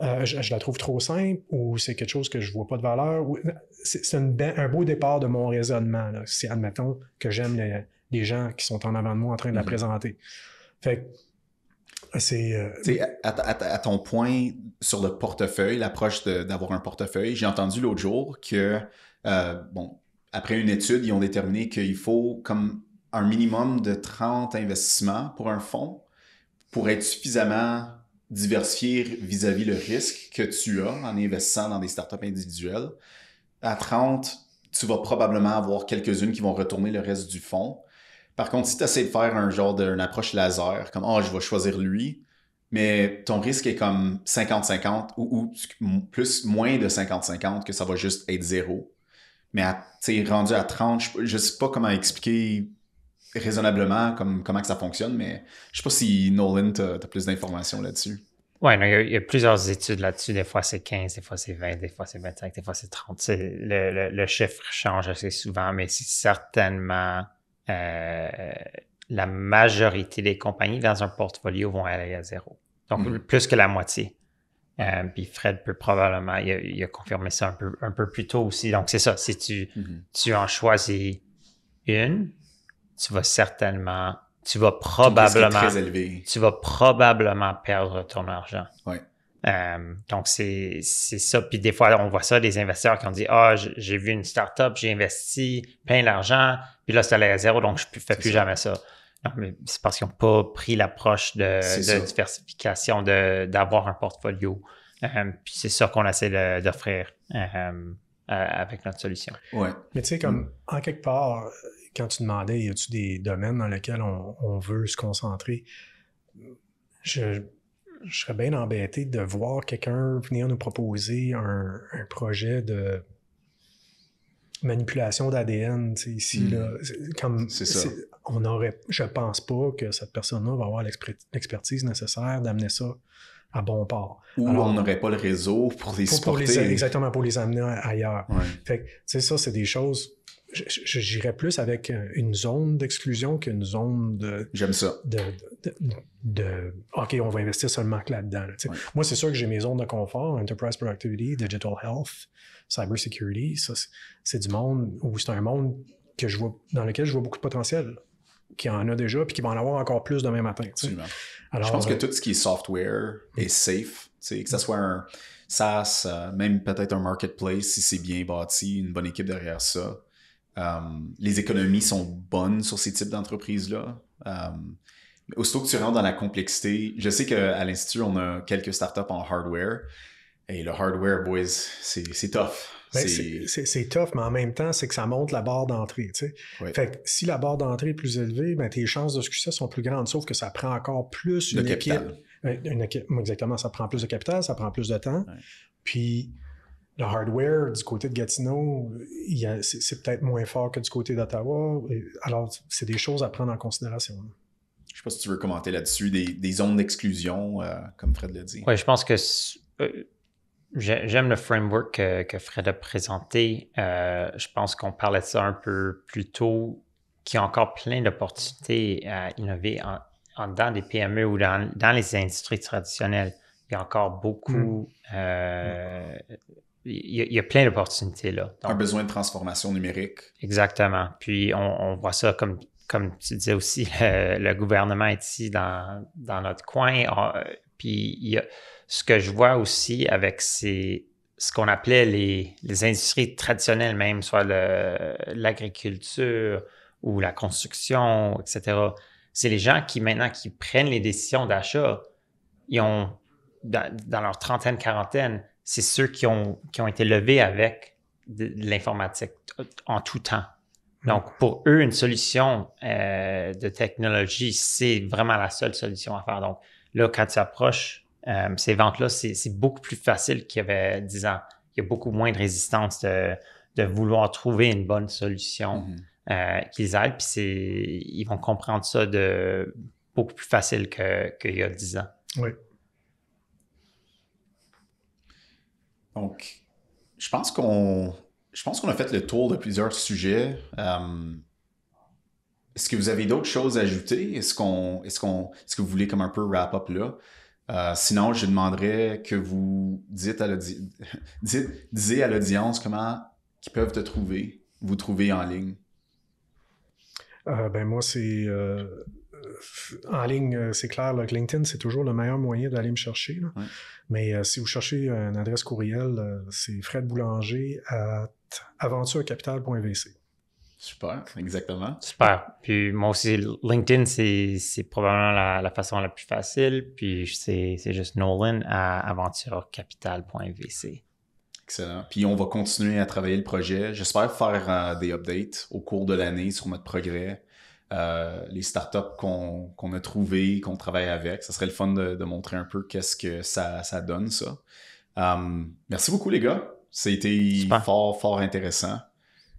je la trouve trop simple ou c'est quelque chose que je vois pas de valeur. C'est un beau départ de mon raisonnement. Là. Si, admettons, que j'aime les gens qui sont en avant de moi en train de la présenter. Fait que c'est... À ton point sur le portefeuille, l'approche d'avoir un portefeuille, j'ai entendu l'autre jour que, après une étude, ils ont déterminé qu'il faut comme un minimum de 30 investissements pour un fonds pour être suffisamment diversifier vis-à-vis le risque que tu as en investissant dans des startups individuelles. À 30, tu vas probablement avoir quelques-unes qui vont retourner le reste du fonds. Par contre, si tu essaies de faire un genre d'une approche laser, comme « je vais choisir lui », mais ton risque est comme 50-50 ou moins de 50-50 que ça va juste être zéro. Mais rendu à 30, je ne sais pas comment expliquer raisonnablement comment que ça fonctionne, mais je sais pas si Nolan, t'as plus d'informations là-dessus. Oui, il y a plusieurs études là-dessus. Des fois, c'est 15, des fois, c'est 20, des fois, c'est 25, des fois, c'est 30. Le chiffre change assez souvent, mais c'est certainement la majorité des compagnies dans un portfolio vont aller à zéro. Donc, plus que la moitié. Puis Fred peut probablement, il a confirmé ça un peu plus tôt aussi. Donc, c'est ça. Si tu en choisis une, tu vas probablement perdre ton argent. Ouais. Donc, c'est ça. Puis des fois, on voit ça, des investisseurs qui ont dit, j'ai vu une startup, j'ai investi plein d'argent, puis là, c'est allé à zéro, donc je ne fais plus jamais ça. Non, mais c'est parce qu'ils n'ont pas pris l'approche de diversification, d'avoir un portfolio. Puis c'est ça qu'on essaie d'offrir avec notre solution. Ouais. Mais tu sais, comme en quelque part, quand tu demandais, y a-t-il des domaines dans lesquels on veut se concentrer, je serais bien embêté de voir quelqu'un venir nous proposer un projet de manipulation d'ADN, tu sais, ici, là. C'est ça. Je pense pas que cette personne-là va avoir l'expertise nécessaire d'amener ça à bon port. Ou alors, on n'aurait pas le réseau pour les supporter. Exactement, pour les amener ailleurs. Ouais. Fait que, tu sais, ça, c'est des choses... J'irais plus avec une zone d'exclusion qu'une zone de... J'aime ça. OK, on va investir seulement là-dedans. Là, moi, c'est sûr que j'ai mes zones de confort, Enterprise Productivity, Digital Health, Cyber Security. Ça, c'est du monde où c'est un monde que je vois, dans lequel je vois beaucoup de potentiel, qui en a déjà, puis qui va en avoir encore plus demain matin. Absolument. Alors, je pense que tout ce qui est software est safe, que ce soit un SaaS, même peut-être un marketplace, si c'est bien bâti, une bonne équipe derrière ça. Les économies sont bonnes sur ces types d'entreprises-là. Aussitôt que tu rentres dans la complexité, je sais qu'à l'Institut, on a quelques startups en hardware. Et le hardware, boys, c'est tough. Ben, c'est tough, mais en même temps, c'est que ça monte la barre d'entrée. Tu sais. Oui. Fait que si la barre d'entrée est plus élevée, ben, tes chances de succès sont plus grandes, sauf que ça prend encore plus une équipe. Exactement, ça prend plus de capital, ça prend plus de temps. Ouais. Puis le hardware du côté de Gatineau, c'est peut-être moins fort que du côté d'Ottawa. Alors, c'est des choses à prendre en considération. Je ne sais pas si tu veux commenter là-dessus, des zones d'exclusion, comme Fred l'a dit. Oui, je pense que j'aime le framework que Fred a présenté. Je pense qu'on parlait de ça un peu plus tôt, qu'il y a encore plein d'opportunités à innover dans des PME ou dans les industries traditionnelles. Il y a encore beaucoup... Il y a plein d'opportunités là. Donc, un besoin de transformation numérique. Exactement. Puis on voit ça comme tu disais aussi, le gouvernement est ici dans notre coin. Puis ce que je vois aussi avec ces ce qu'on appelait les industries traditionnelles même, soit l'agriculture ou la construction, etc. C'est les gens qui, maintenant, qui prennent les décisions d'achat, ils ont, dans leur trentaine, quarantaine, c'est ceux qui ont été levés avec de l'informatique en tout temps. Donc, pour eux, une solution de technologie, c'est vraiment la seule solution à faire. Donc, là, quand tu approches ces ventes-là, c'est beaucoup plus facile qu'il y avait 10 ans. Il y a beaucoup moins de résistance de vouloir trouver une bonne solution qu'ils aident. Puis ils vont comprendre ça de beaucoup plus facile qu'il y a 10 ans. Oui. Donc, je pense qu'on a fait le tour de plusieurs sujets. Est-ce que vous avez d'autres choses à ajouter? Est-ce que vous voulez comme un peu wrap-up là? Sinon, je demanderais que vous disiez à l'audience comment ils peuvent vous trouver en ligne. Ben moi, c'est en ligne, c'est clair là, que LinkedIn, c'est toujours le meilleur moyen d'aller me chercher. Là. Ouais. Mais si vous cherchez une adresse courriel, c'est fredboulanger@aventurecapital.vc. Super, exactement. Super. Puis moi aussi, LinkedIn, c'est probablement la façon la plus facile. Puis c'est juste Nolan à aventurecapital.vc. Excellent. Puis on va continuer à travailler le projet. J'espère faire des updates au cours de l'année sur notre progrès. Les startups qu'on a trouvées, qu'on travaille avec. Ça serait le fun de montrer un peu qu'est-ce que ça donne, ça. Merci beaucoup, les gars. Ça a été fort, fort intéressant.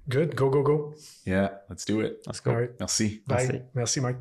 Good. Go, go, go. Yeah, let's do it. Let's go. All right. Merci. Bye. Merci, Mike.